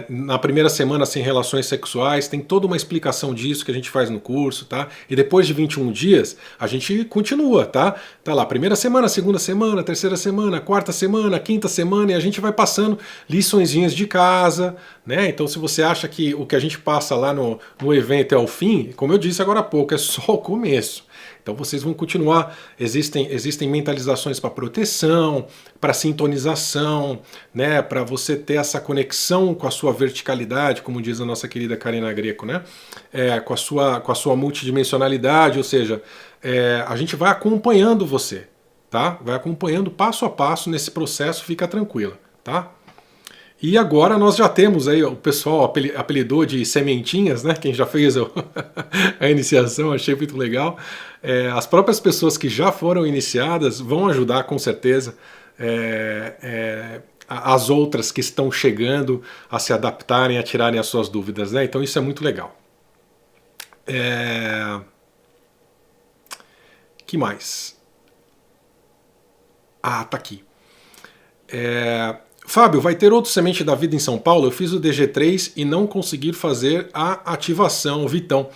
A: Na primeira semana sem relações sexuais, tem toda uma explicação disso que a gente faz no curso, tá? E depois de 21 dias, a gente continua, tá? Tá lá, primeira semana, segunda semana, terceira semana, quarta semana, quinta semana, e a gente vai passando liçõezinhas de casa, né? Então se você acha que o que a gente passa lá no evento é o fim, como eu disse agora há pouco, é só o começo. Então vocês vão continuar, existem mentalizações para proteção, para sintonização, né, para você ter essa conexão com a sua verticalidade, como diz a nossa querida Karina Greco, né, com a sua multidimensionalidade, ou seja, a gente vai acompanhando você, tá? Vai acompanhando passo a passo nesse processo, fica tranquila, tá? E agora nós já temos aí, o pessoal apelidou de sementinhas, né? Quem já fez a iniciação, achei muito legal. As próprias pessoas que já foram iniciadas vão ajudar com certeza as outras que estão chegando a se adaptarem, a tirarem as suas dúvidas, né? Então isso é muito legal. Que mais? Tá aqui. Fábio, vai ter outro Semente da Vida em São Paulo? Eu fiz o DG3 e não consegui fazer a ativação. Vitão,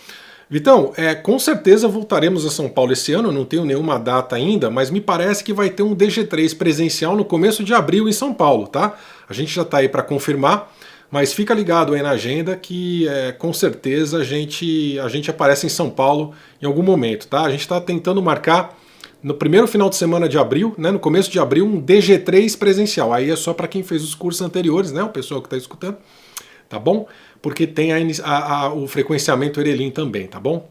A: com certeza voltaremos a São Paulo esse ano, eu não tenho nenhuma data ainda, mas me parece que vai ter um DG3 presencial no começo de abril em São Paulo, tá? A gente já está aí para confirmar, mas fica ligado aí na agenda que com certeza a gente aparece em São Paulo em algum momento, tá? A gente está tentando marcar no primeiro final de semana de abril, né, no começo de abril, um DG3 presencial. Aí é só para quem fez os cursos anteriores, né, o pessoal que está escutando, tá bom? Porque tem o frequenciamento Erelim também, tá bom?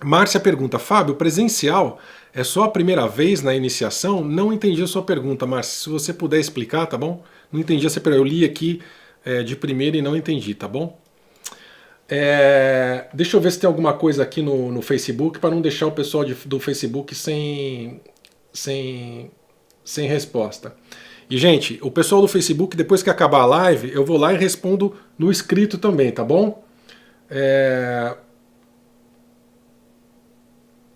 A: Márcia pergunta, Fábio, presencial É só a primeira vez na iniciação? Não entendi a sua pergunta, Márcia. Se você puder explicar, tá bom? Não entendi essa pergunta. Eu li aqui de primeira e não entendi, tá bom? Deixa eu ver se tem alguma coisa aqui no Facebook para não deixar o pessoal do Facebook sem resposta. E, gente, o pessoal do Facebook, depois que acabar a live, eu vou lá e respondo no escrito também, tá bom?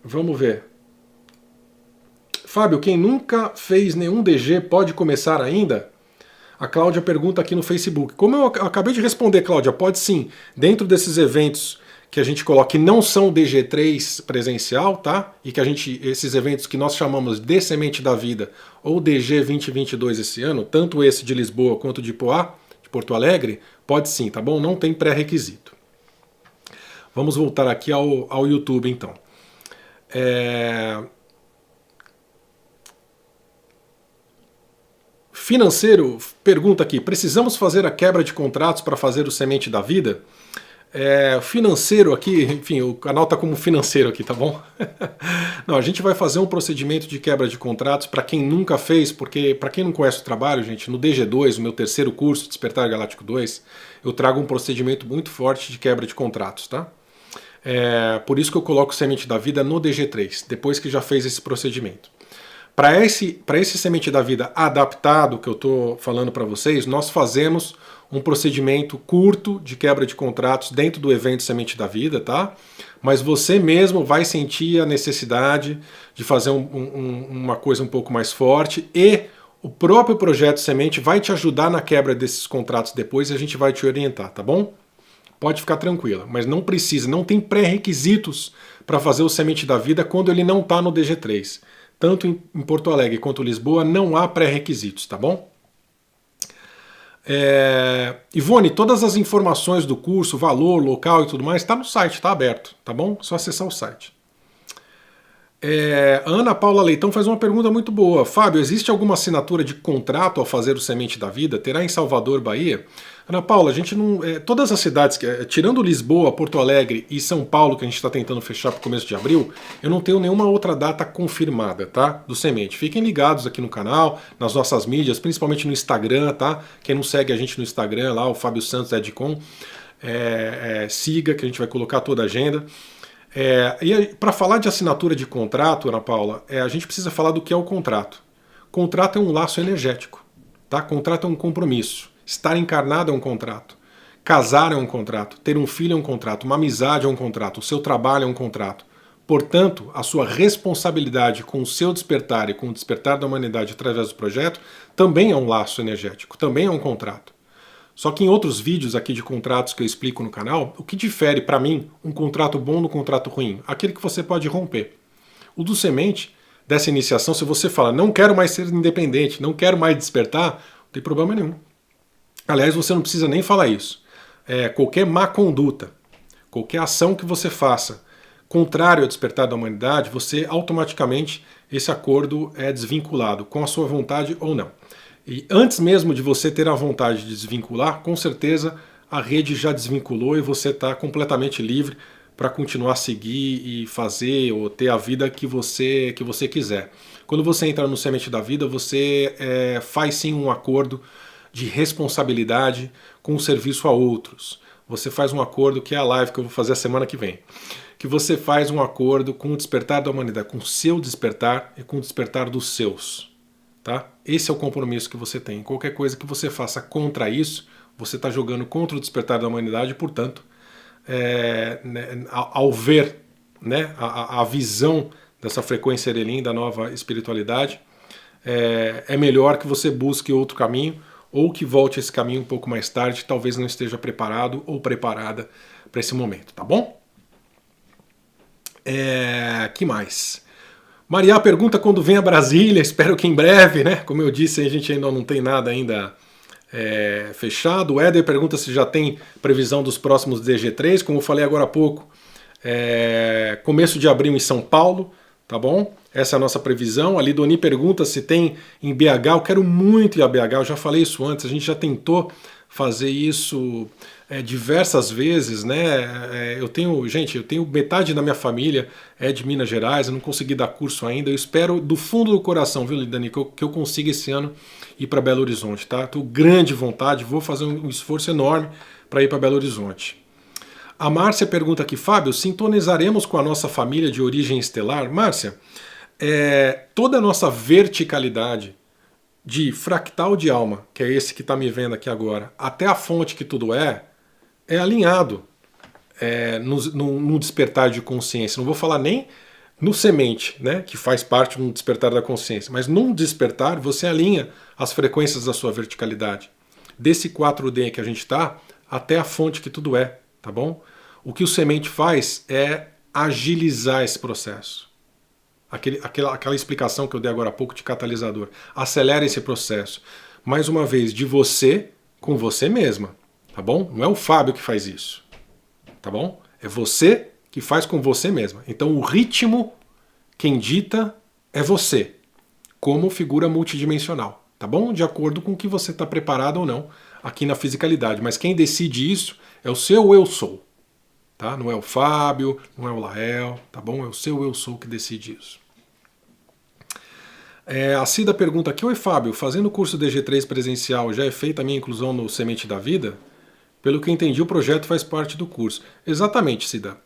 A: Vamos ver. Fábio, quem nunca fez nenhum DG pode começar ainda? A Cláudia pergunta aqui no Facebook. Como eu acabei de responder, Cláudia, pode sim. Dentro desses eventos que a gente coloca que não são DG3 presencial, tá? E que esses eventos que nós chamamos de Semente da Vida ou DG 2022 esse ano, tanto esse de Lisboa quanto de Poá, de Porto Alegre, pode sim, tá bom? Não tem pré-requisito. Vamos voltar aqui ao YouTube, então. Financeiro pergunta aqui, precisamos fazer a quebra de contratos para fazer o Semente da Vida? Financeiro aqui, enfim, o canal está como financeiro aqui, tá bom? Não, a gente vai fazer um procedimento de quebra de contratos para quem nunca fez, porque para quem não conhece o trabalho, gente, no DG2, o meu terceiro curso, Despertar Galáctico 2, eu trago um procedimento muito forte de quebra de contratos, tá? Por isso que eu coloco o Semente da Vida no DG3, depois que já fez esse procedimento. Para esse Semente da Vida adaptado que eu estou falando para vocês, nós fazemos um procedimento curto de quebra de contratos dentro do evento Semente da Vida, tá? Mas você mesmo vai sentir a necessidade de fazer uma coisa um pouco mais forte e o próprio projeto Semente vai te ajudar na quebra desses contratos depois e a gente vai te orientar, tá bom? Pode ficar tranquila, mas não precisa, não tem pré-requisitos para fazer o Semente da Vida quando ele não está no DG3. Tanto em Porto Alegre quanto em Lisboa não há pré-requisitos, tá bom? Ivone, todas as informações do curso, valor, local e tudo mais, está no site, está aberto, tá bom? É só acessar o site. A Ana Paula Leitão faz uma pergunta muito boa. Fábio, existe alguma assinatura de contrato ao fazer o Semente da Vida? Terá em Salvador, Bahia? Ana Paula, a gente não. Todas as cidades, tirando Lisboa, Porto Alegre e São Paulo, que a gente está tentando fechar para o começo de abril, eu não tenho nenhuma outra data confirmada, tá? Do Semente. Fiquem ligados aqui no canal, nas nossas mídias, principalmente no Instagram, tá? Quem não segue a gente no Instagram, lá, o Fábio Santos Edcom, siga, que a gente vai colocar toda a agenda. E para falar de assinatura de contrato, Ana Paula, a gente precisa falar do que é o contrato. Contrato é um laço energético, tá? Contrato é um compromisso. Estar encarnado é um contrato. Casar é um contrato. Ter um filho é um contrato. Uma amizade é um contrato. O seu trabalho é um contrato. Portanto, a sua responsabilidade com o seu despertar e com o despertar da humanidade através do projeto também é um laço energético, também é um contrato. Só que em outros vídeos aqui de contratos que eu explico no canal, o que difere para mim um contrato bom do contrato ruim? Aquele que você pode romper. O do Semente, dessa iniciação, se você fala, não quero mais ser independente, não quero mais despertar, não tem problema nenhum. Aliás, você não precisa nem falar isso. Qualquer má conduta, qualquer ação que você faça contrário ao despertar da humanidade, você automaticamente, esse acordo é desvinculado, com a sua vontade ou não. E antes mesmo de você ter a vontade de desvincular, com certeza a rede já desvinculou e você está completamente livre para continuar a seguir e fazer ou ter a vida que você quiser. Quando você entra no Semente da Vida, você faz sim um acordo de responsabilidade com o serviço a outros. Você faz um acordo, que é a live que eu vou fazer a semana que vem, que você faz um acordo com o despertar da humanidade, com o seu despertar e com o despertar dos seus. Tá? Esse é o compromisso que você tem. Qualquer coisa que você faça contra isso, você está jogando contra o despertar da humanidade, portanto, ao ver, né, a visão dessa frequência Erelim, da nova espiritualidade, é melhor que você busque outro caminho, ou que volte esse caminho um pouco mais tarde, talvez não esteja preparado ou preparada para esse momento, tá bom? Que mais? Maria pergunta quando vem a Brasília, espero que em breve, né? Como eu disse, a gente ainda não tem nada ainda fechado. O Éder pergunta se já tem previsão dos próximos DG3, como eu falei agora há pouco, começo de abril em São Paulo, tá bom? Essa é a nossa previsão. A Lidoni pergunta se tem em BH. Eu quero muito ir a BH, eu já falei isso antes, a gente já tentou fazer isso diversas vezes, né? Eu tenho metade da minha família é de Minas Gerais, eu não consegui dar curso ainda. Eu espero do fundo do coração, viu, Lidani, que eu consiga esse ano ir para Belo Horizonte, tá? Estou grande vontade, vou fazer um esforço enorme para ir para Belo Horizonte. A Márcia pergunta aqui, Fábio, sintonizaremos com a nossa família de origem estelar? Márcia, toda a nossa verticalidade de fractal de alma, que é esse que está me vendo aqui agora, até a fonte que tudo é alinhado no despertar de consciência. Não vou falar nem no semente, né, que faz parte de um despertar da consciência, mas num despertar você alinha as frequências da sua verticalidade. Desse 4D que a gente está, até a fonte que tudo é, tá bom? O que o semente faz é agilizar esse processo. Aquela explicação que eu dei agora há pouco de catalisador. Acelera esse processo. Mais uma vez, de você com você mesma. Tá bom? Não é o Fábio que faz isso. Tá bom? É você que faz com você mesma. Então o ritmo, quem dita é você, como figura multidimensional. Tá bom? De acordo com o que você está preparado ou não aqui na fisicalidade. Mas quem decide isso é o seu eu sou. Tá? Não é o Fábio, não é o Lael, tá bom? É o seu eu sou que decide isso. A Cida pergunta aqui, oi Fábio, fazendo o curso DG3 presencial, já é feita a minha inclusão no Semente da Vida? Pelo que entendi, o projeto faz parte do curso. Exatamente, Cida.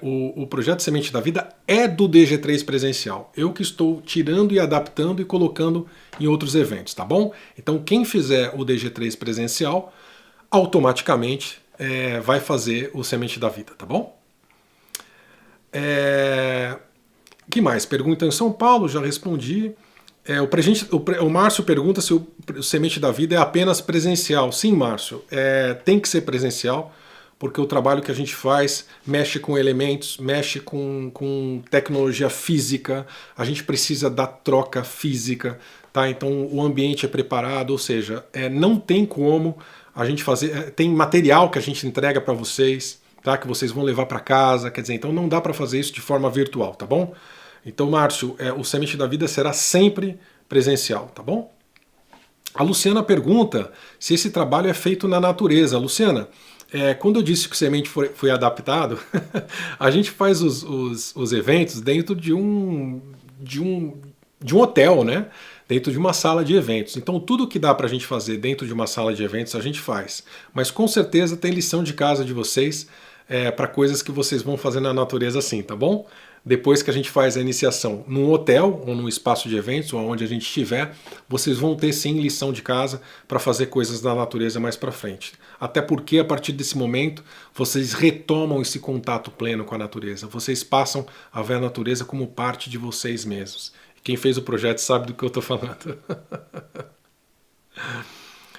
A: O projeto Semente da Vida é do DG3 presencial. Eu que estou tirando e adaptando e colocando em outros eventos, tá bom? Então quem fizer o DG3 presencial, automaticamente vai fazer o Semente da Vida, tá bom? Que mais? Pergunta em São Paulo, já respondi. O Márcio pergunta se o Semente da Vida é apenas presencial. Sim, Márcio, tem que ser presencial, porque o trabalho que a gente faz mexe com elementos, mexe com tecnologia física, a gente precisa da troca física, tá? Então o ambiente é preparado, ou seja, não tem como a gente fazer, tem material que a gente entrega para vocês, tá? Que vocês vão levar para casa, quer dizer, então não dá para fazer isso de forma virtual, tá bom? Então, Márcio, o Semente da Vida será sempre presencial, tá bom? A Luciana pergunta se esse trabalho é feito na natureza. Luciana, quando eu disse que o Semente foi adaptado, a gente faz os eventos dentro de um hotel, né? Dentro de uma sala de eventos. Então tudo que dá pra gente fazer dentro de uma sala de eventos a gente faz. Mas com certeza tem lição de casa de vocês para coisas que vocês vão fazer na natureza assim, tá bom? Depois que a gente faz a iniciação num hotel ou num espaço de eventos ou onde a gente estiver, vocês vão ter sim lição de casa para fazer coisas da natureza mais para frente. Até porque a partir desse momento vocês retomam esse contato pleno com a natureza. Vocês passam a ver a natureza como parte de vocês mesmos. Quem fez o projeto sabe do que eu estou falando.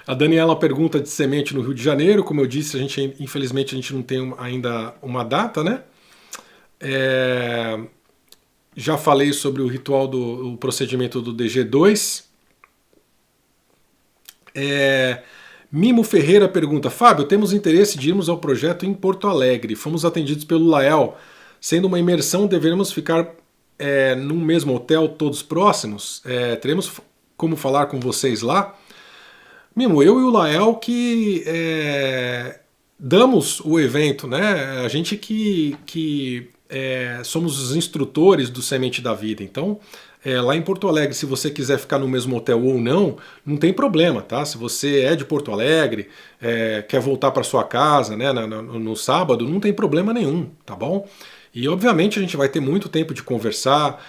A: A Daniela pergunta de semente no Rio de Janeiro. Como eu disse, infelizmente a gente não tem ainda uma data, né? Já falei sobre o ritual do procedimento do DG2. Mimo Ferreira pergunta, Fábio, temos interesse de irmos ao projeto em Porto Alegre. Fomos atendidos pelo Lael. Sendo uma imersão, deveremos ficar num mesmo hotel, todos próximos? Teremos como falar com vocês lá? Mimo, eu e o Lael que damos o evento, né? A gente que somos os instrutores do Semente da Vida. Então, lá em Porto Alegre, se você quiser ficar no mesmo hotel ou não tem problema, tá? Se você é de Porto Alegre, quer voltar para sua casa, né, no sábado, não tem problema nenhum, tá bom? E obviamente a gente vai ter muito tempo de conversar,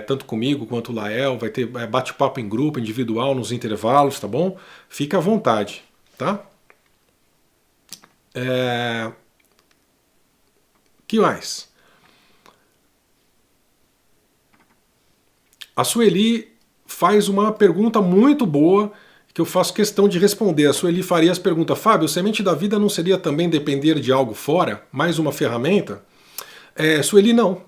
A: tanto comigo quanto o Lael, vai ter bate-papo em grupo, individual, nos intervalos, tá bom? Fica à vontade, tá? Que mais? A Sueli faz uma pergunta muito boa que eu faço questão de responder. A Sueli Farias pergunta, Fábio, o Semente da Vida não seria também depender de algo fora? Mais uma ferramenta? Sueli, não.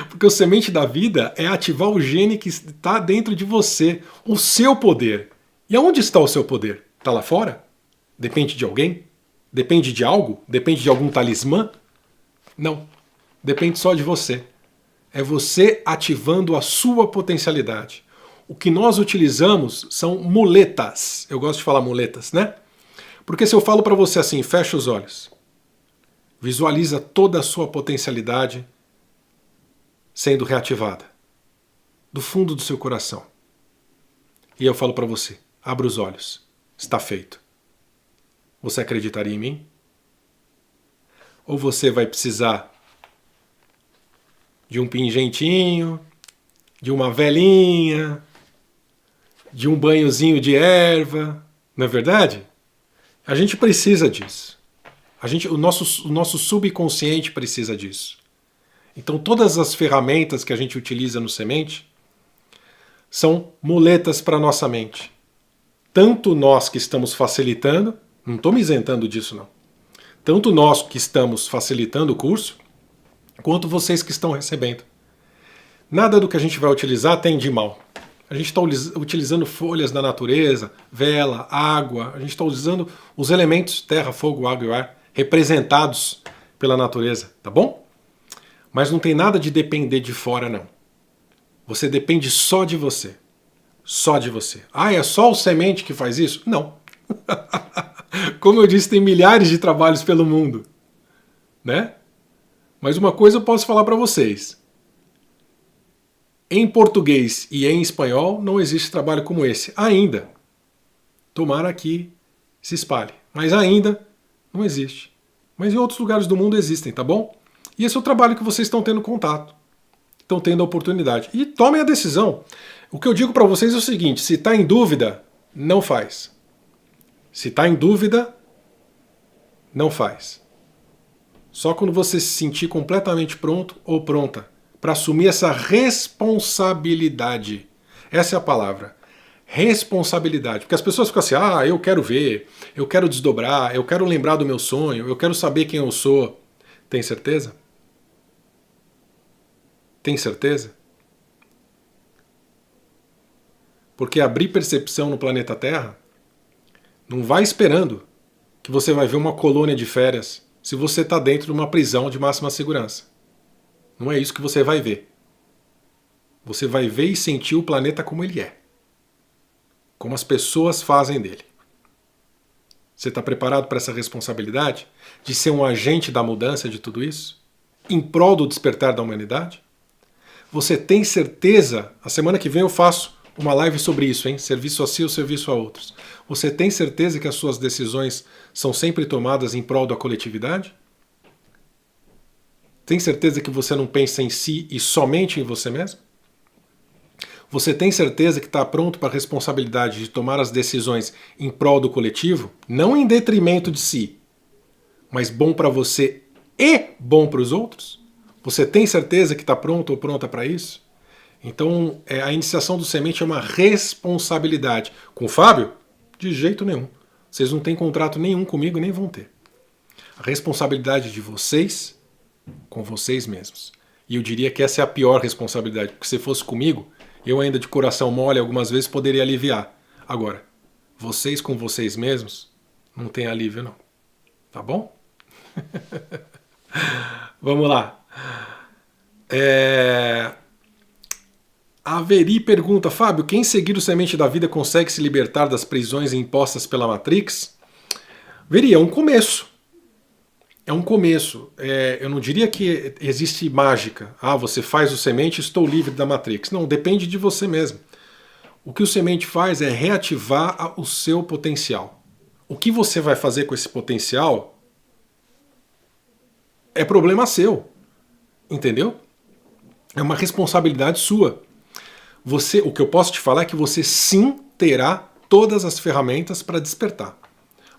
A: Porque o Semente da Vida é ativar o gene que está dentro de você, o seu poder. E aonde está o seu poder? Está lá fora? Depende de alguém? Depende de algo? Depende de algum talismã? Não. Depende só de você. É você ativando a sua potencialidade. O que nós utilizamos são muletas. Eu gosto de falar muletas, né? Porque se eu falo para você assim, fecha os olhos, visualiza toda a sua potencialidade sendo reativada, do fundo do seu coração. E eu falo para você, abra os olhos, está feito. Você acreditaria em mim? Ou você vai precisar de um pingentinho, de uma velinha, de um banhozinho de erva, não é verdade? A gente precisa disso. O nosso subconsciente precisa disso. Então todas as ferramentas que a gente utiliza no Semente são muletas para a nossa mente. Tanto nós que estamos facilitando, não estou me isentando disso não, tanto nós que estamos facilitando o curso, quanto vocês que estão recebendo. Nada do que a gente vai utilizar tem de mal. A gente está utilizando folhas da natureza, vela, água, a gente está usando os elementos terra, fogo, água e ar, representados pela natureza, tá bom? Mas não tem nada de depender de fora, não. Você depende só de você. Só de você. Ah, é só o Semente que faz isso? Não. Como eu disse, tem milhares de trabalhos pelo mundo, né? Mas uma coisa eu posso falar para vocês. Em português e em espanhol não existe trabalho como esse. Ainda. Tomara que se espalhe. Mas ainda não existe. Mas em outros lugares do mundo existem, tá bom? E esse é o trabalho que vocês estão tendo contato. Estão tendo a oportunidade. E tomem a decisão. O que eu digo para vocês é o seguinte, se está em dúvida, não faz. Se está em dúvida, não faz. Só quando você se sentir completamente pronto ou pronta para assumir essa responsabilidade. Essa é a palavra. Responsabilidade. Porque as pessoas ficam assim, eu quero ver, eu quero desdobrar, eu quero lembrar do meu sonho, eu quero saber quem eu sou. Tem certeza? Tem certeza? Porque abrir percepção no planeta Terra não vai esperando que você vai ver uma colônia de férias se você está dentro de uma prisão de máxima segurança. Não é isso que você vai ver. Você vai ver e sentir o planeta como ele é. Como as pessoas fazem dele. Você está preparado para essa responsabilidade de ser um agente da mudança de tudo isso? Em prol do despertar da humanidade? Você tem certeza? A semana que vem eu faço uma live sobre isso, hein? Serviço a si ou serviço a outros. Você tem certeza que as suas decisões são sempre tomadas em prol da coletividade? Tem certeza que você não pensa em si e somente em você mesmo? Você tem certeza que está pronto para a responsabilidade de tomar as decisões em prol do coletivo? Não em detrimento de si, mas bom para você e bom para os outros? Você tem certeza que está pronto ou pronta para isso? Então, a iniciação do Semente é uma responsabilidade. Com o Fábio? De jeito nenhum. Vocês não têm contrato nenhum comigo, nem vão ter. A responsabilidade de vocês com vocês mesmos. E eu diria que essa é a pior responsabilidade, porque se fosse comigo, eu ainda de coração mole algumas vezes poderia aliviar. Agora, vocês com vocês mesmos, não tem alívio não. Tá bom? Vamos lá. A Veri pergunta, Fábio, quem seguir o Semente da Vida consegue se libertar das prisões impostas pela Matrix? Veri, é um começo. É um começo. Eu não diria que existe mágica. Você faz o Semente e estou livre da Matrix. Não, depende de você mesmo. O que o Semente faz é reativar o seu potencial. O que você vai fazer com esse potencial é problema seu. Entendeu? É uma responsabilidade sua. O que eu posso te falar é que você sim terá todas as ferramentas para despertar.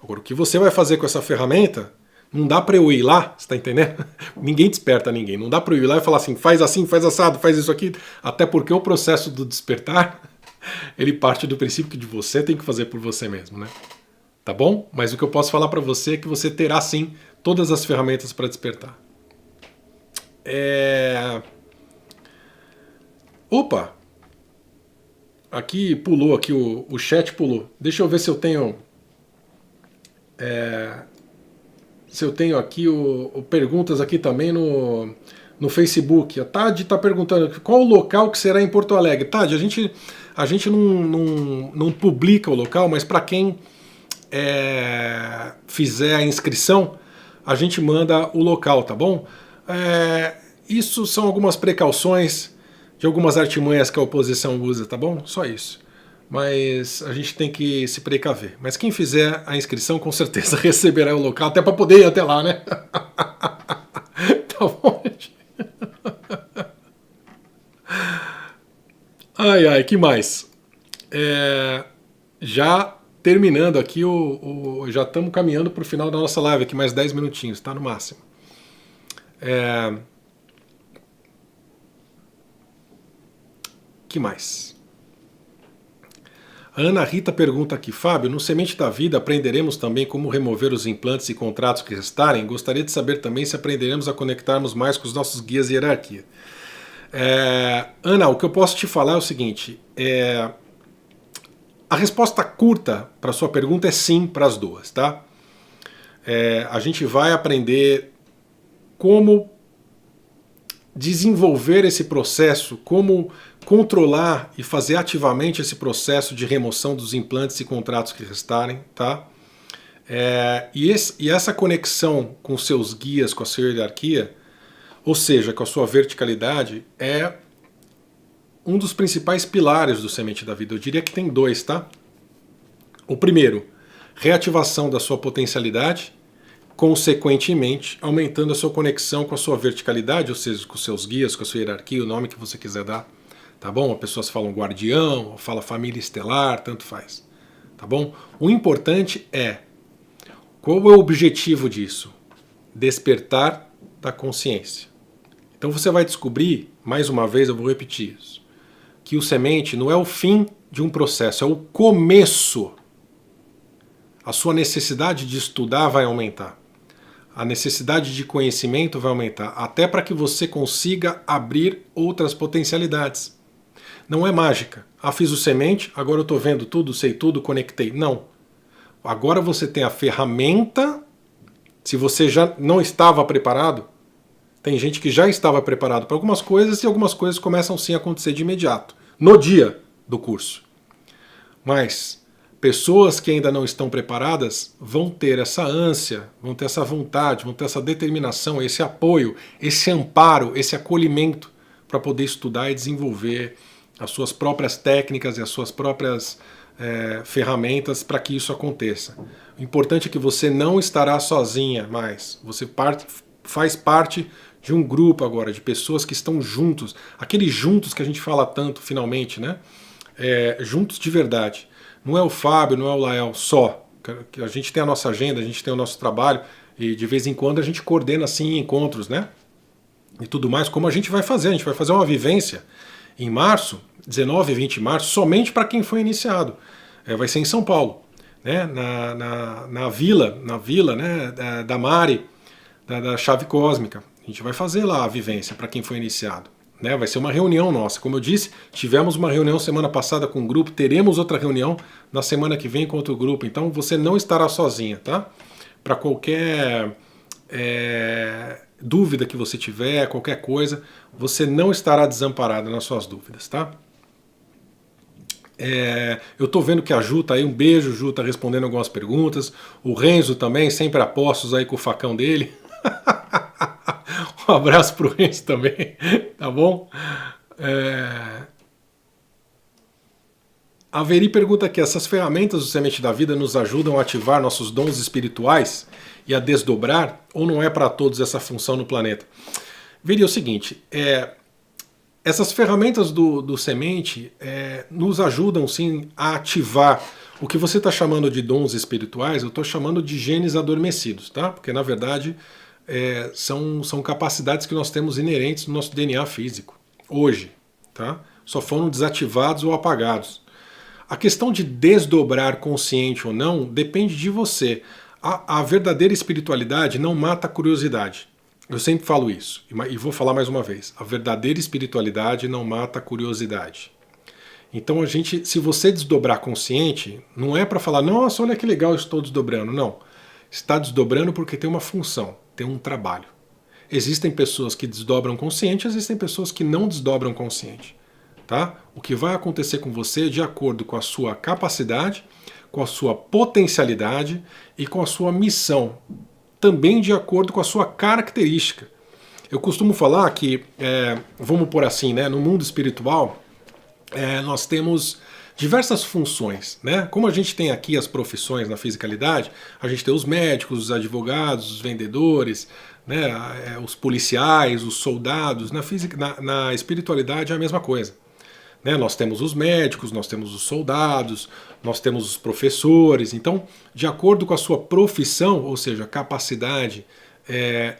A: Agora, o que você vai fazer com essa ferramenta, não dá para eu ir lá, você está entendendo? Ninguém desperta ninguém. Não dá para eu ir lá e falar assim, faz assado, faz isso aqui. Até porque o processo do despertar, ele parte do princípio que de você tem que fazer por você mesmo, né? Tá bom? Mas o que eu posso falar para você é que você terá sim todas as ferramentas para despertar. Opa! Aqui pulou, aqui o chat pulou. Deixa eu ver se eu tenho... se eu tenho aqui perguntas aqui também no Facebook. A Tade está perguntando qual o local que será em Porto Alegre. Tade, a gente não publica o local, mas para quem fizer a inscrição, a gente manda o local, tá bom? Isso são algumas precauções de algumas artimanhas que a oposição usa, tá bom? Só isso. Mas a gente tem que se precaver. Mas quem fizer a inscrição com certeza receberá o local, até para poder ir até lá, né? Tá bom, gente? Ai, que mais? Já terminando aqui, já estamos caminhando para o final da nossa live, aqui mais 10 minutinhos, tá? No máximo. Que mais? A Ana Rita pergunta aqui, Fábio, no Semente da Vida aprenderemos também como remover os implantes e contratos que restarem? Gostaria de saber também se aprenderemos a conectarmos mais com os nossos guias de hierarquia. Ana, o que eu posso te falar é o seguinte, a resposta curta para a sua pergunta é sim para as duas, tá? A gente vai aprender como desenvolver esse processo, como controlar e fazer ativamente esse processo de remoção dos implantes e contratos que restarem, tá? E essa conexão com seus guias, com a sua hierarquia, ou seja, com a sua verticalidade, é um dos principais pilares do Semente da Vida. Eu diria que tem dois, tá? O primeiro, reativação da sua potencialidade, consequentemente aumentando a sua conexão com a sua verticalidade, ou seja, com os seus guias, com a sua hierarquia, o nome que você quiser dar. Tá bom? As pessoas falam guardião, ou fala família estelar, tanto faz. Tá bom? O importante é, qual é o objetivo disso? Despertar da consciência. Então você vai descobrir, mais uma vez eu vou repetir isso, que o semente não é o fim de um processo, é o começo. A sua necessidade de estudar vai aumentar. A necessidade de conhecimento vai aumentar, até para que você consiga abrir outras potencialidades. Não é mágica. Fiz o semente, agora eu estou vendo tudo, sei tudo, conectei. Não. Agora você tem a ferramenta. Se você já não estava preparado, tem gente que já estava preparado para algumas coisas e algumas coisas começam sim a acontecer de imediato, no dia do curso. Mas pessoas que ainda não estão preparadas vão ter essa ânsia, vão ter essa vontade, vão ter essa determinação, esse apoio, esse amparo, esse acolhimento para poder estudar e desenvolver as suas próprias técnicas e as suas próprias ferramentas para que isso aconteça. O importante é que você não estará sozinha mais. Você faz parte de um grupo agora, de pessoas que estão juntos. Aqueles juntos que a gente fala tanto, finalmente, né? Juntos de verdade. Não é o Fábio, não é o Lael só. A gente tem a nossa agenda, a gente tem o nosso trabalho e de vez em quando a gente coordena assim encontros, né? E tudo mais, como a gente vai fazer. A gente vai fazer uma vivência em março, 19 e 20 de março, somente para quem foi iniciado. Vai ser em São Paulo, né? na vila né? da Mari, da Chave Cósmica. A gente vai fazer lá a vivência para quem foi iniciado. Né? Vai ser uma reunião nossa. Como eu disse, tivemos uma reunião semana passada com o grupo, teremos outra reunião na semana que vem com outro grupo. Então você não estará sozinha, tá? Para qualquer dúvida que você tiver, qualquer coisa, você não estará desamparada nas suas dúvidas, tá? Eu tô vendo que a Ju tá aí, um beijo, Ju tá respondendo algumas perguntas, o Renzo também, sempre a postos aí com o facão dele. Um abraço pro Renzo também, tá bom? A Veri pergunta aqui, essas ferramentas do Semente da Vida nos ajudam a ativar nossos dons espirituais e a desdobrar, ou não é para todos essa função no planeta? Veri, é o seguinte, essas ferramentas do Semente nos ajudam sim a ativar o que você está chamando de dons espirituais, eu estou chamando de genes adormecidos, tá? Porque na verdade são capacidades que nós temos inerentes no nosso DNA físico, hoje, tá? Só foram desativados ou apagados. A questão de desdobrar consciente ou não depende de você. A verdadeira espiritualidade não mata a curiosidade. Eu sempre falo isso, e vou falar mais uma vez. A verdadeira espiritualidade não mata a curiosidade. Então se você desdobrar consciente, não é para falar, nossa, olha que legal, eu estou desdobrando. Não. Está desdobrando porque tem uma função, tem um trabalho. Existem pessoas que desdobram consciente, existem pessoas que não desdobram consciente. Tá? O que vai acontecer com você é de acordo com a sua capacidade, com a sua potencialidade e com a sua missão, também de acordo com a sua característica. Eu costumo falar que, vamos por assim, né, no mundo espiritual, nós temos diversas funções, né? Como a gente tem aqui as profissões na fisicalidade, a gente tem os médicos, os advogados, os vendedores, né, os policiais, os soldados. Na espiritualidade é a mesma coisa. Né? Nós temos os médicos, nós temos os soldados, nós temos os professores. Então, de acordo com a sua profissão, ou seja, capacidade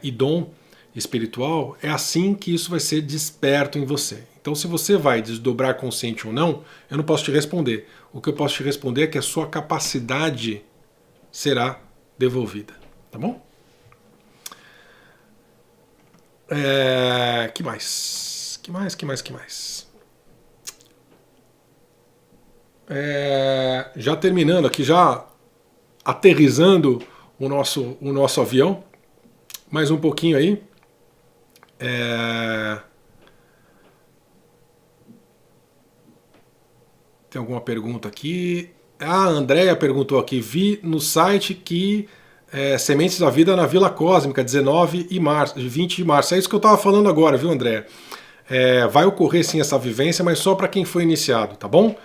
A: e dom espiritual, é assim que isso vai ser desperto em você. Então, se você vai desdobrar consciente ou não, eu não posso te responder. O que eu posso te responder é que a sua capacidade será devolvida. Tá bom? Que mais? Já terminando aqui, já aterrissando o nosso avião, mais um pouquinho aí. Tem alguma pergunta aqui? A Andréia perguntou aqui, vi no site que Sementes da Vida na Vila Cósmica, 19 e 20 de março. É isso que eu estava falando agora, viu, Andréia? Vai ocorrer sim essa vivência, mas só para quem foi iniciado, tá bom?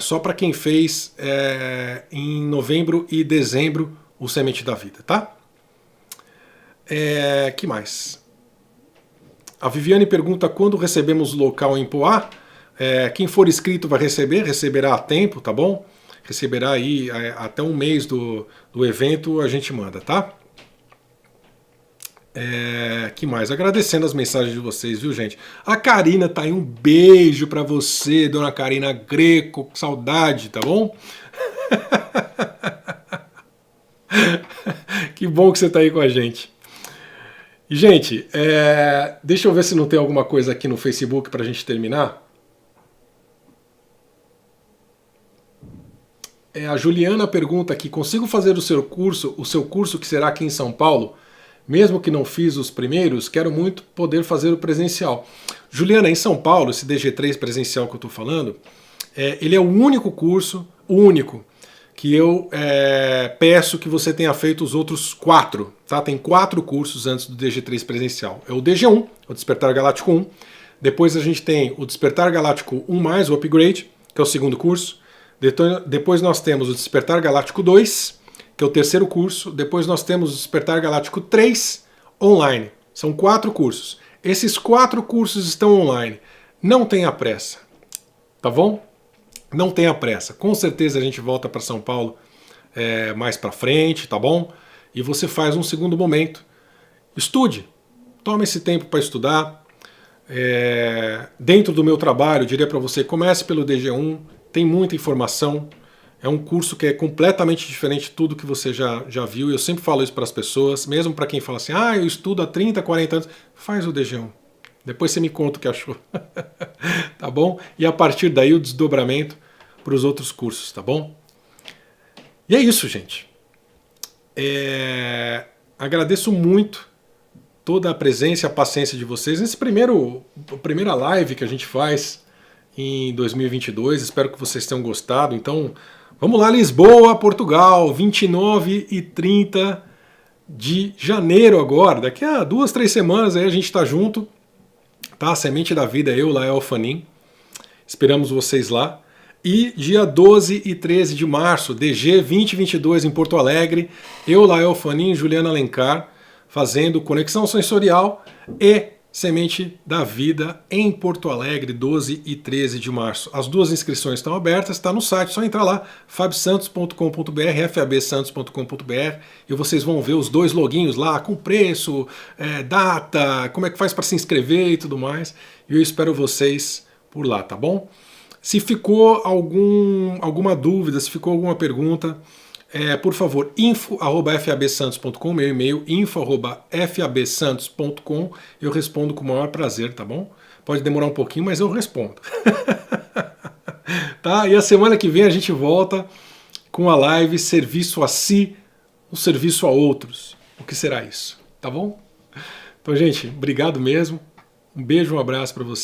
A: Só para quem fez em novembro e dezembro o Semente da Vida, tá? Que mais? A Viviane pergunta quando recebemos o local em Poá. Quem for inscrito vai receberá a tempo, tá bom? Receberá aí até um mês do evento, a gente manda, tá? Que mais? Agradecendo as mensagens de vocês, viu, gente? A Karina tá aí, um beijo pra você, dona Karina Greco, saudade, tá bom? Que bom que você tá aí com a gente. E, gente, deixa eu ver se não tem alguma coisa aqui no Facebook pra gente terminar. A Juliana pergunta aqui, consigo fazer o seu curso que será aqui em São Paulo? Mesmo que não fiz os primeiros, quero muito poder fazer o presencial. Juliana, em São Paulo, esse DG3 presencial que eu estou falando, ele é o único curso, que eu peço que você tenha feito os outros 4. Tá? Tem 4 cursos antes do DG3 presencial. É o DG1, o Despertar Galáctico 1. Depois a gente tem o Despertar Galáctico 1+, o Upgrade, que é o segundo curso. Depois nós temos o Despertar Galáctico 2, que é o terceiro curso. Depois nós temos o Despertar Galáctico 3 online. São 4 cursos. Esses 4 cursos estão online. Não tenha pressa, tá bom? Não tenha pressa. Com certeza a gente volta para São Paulo mais para frente, tá bom? E você faz um segundo momento. Estude. Tome esse tempo para estudar. Dentro do meu trabalho, eu diria para você, comece pelo DG1. Tem muita informação. É um curso que é completamente diferente de tudo que você já viu. Eu sempre falo isso para as pessoas, mesmo para quem fala assim, eu estudo há 30, 40 anos. Faz o DG1. Depois você me conta o que achou. Tá bom? E a partir daí o desdobramento para os outros cursos, tá bom? E é isso, gente. Agradeço muito toda a presença e a paciência de vocês nesse primeira live que a gente faz em 2022. Espero que vocês tenham gostado. Então, vamos lá, Lisboa, Portugal, 29 e 30 de janeiro agora. Daqui a 2, 3 semanas aí a gente está junto. Tá? Semente da Vida, eu, Lael Fanin. Esperamos vocês lá. E dia 12 e 13 de março, DG 2022 em Porto Alegre, eu, Lael Fanin, Juliana Alencar, fazendo Conexão Sensorial e Semente da Vida em Porto Alegre, 12 e 13 de março. As 2 inscrições estão abertas, está no site, só entrar lá, fabsantos.com.br, fabsantos.com.br, e vocês vão ver os 2 loginhos lá, com preço, data, como é que faz para se inscrever e tudo mais. E eu espero vocês por lá, tá bom? Se ficou alguma dúvida, se ficou alguma pergunta, por favor, info@fabsantos.com, meu e-mail, info@fabsantos.com, eu respondo com o maior prazer, tá bom? Pode demorar um pouquinho, mas eu respondo. Tá? E a semana que vem a gente volta com a live Serviço a Si, o Serviço a Outros. O que será isso? Tá bom? Então, gente, obrigado mesmo. Um beijo, um abraço para vocês.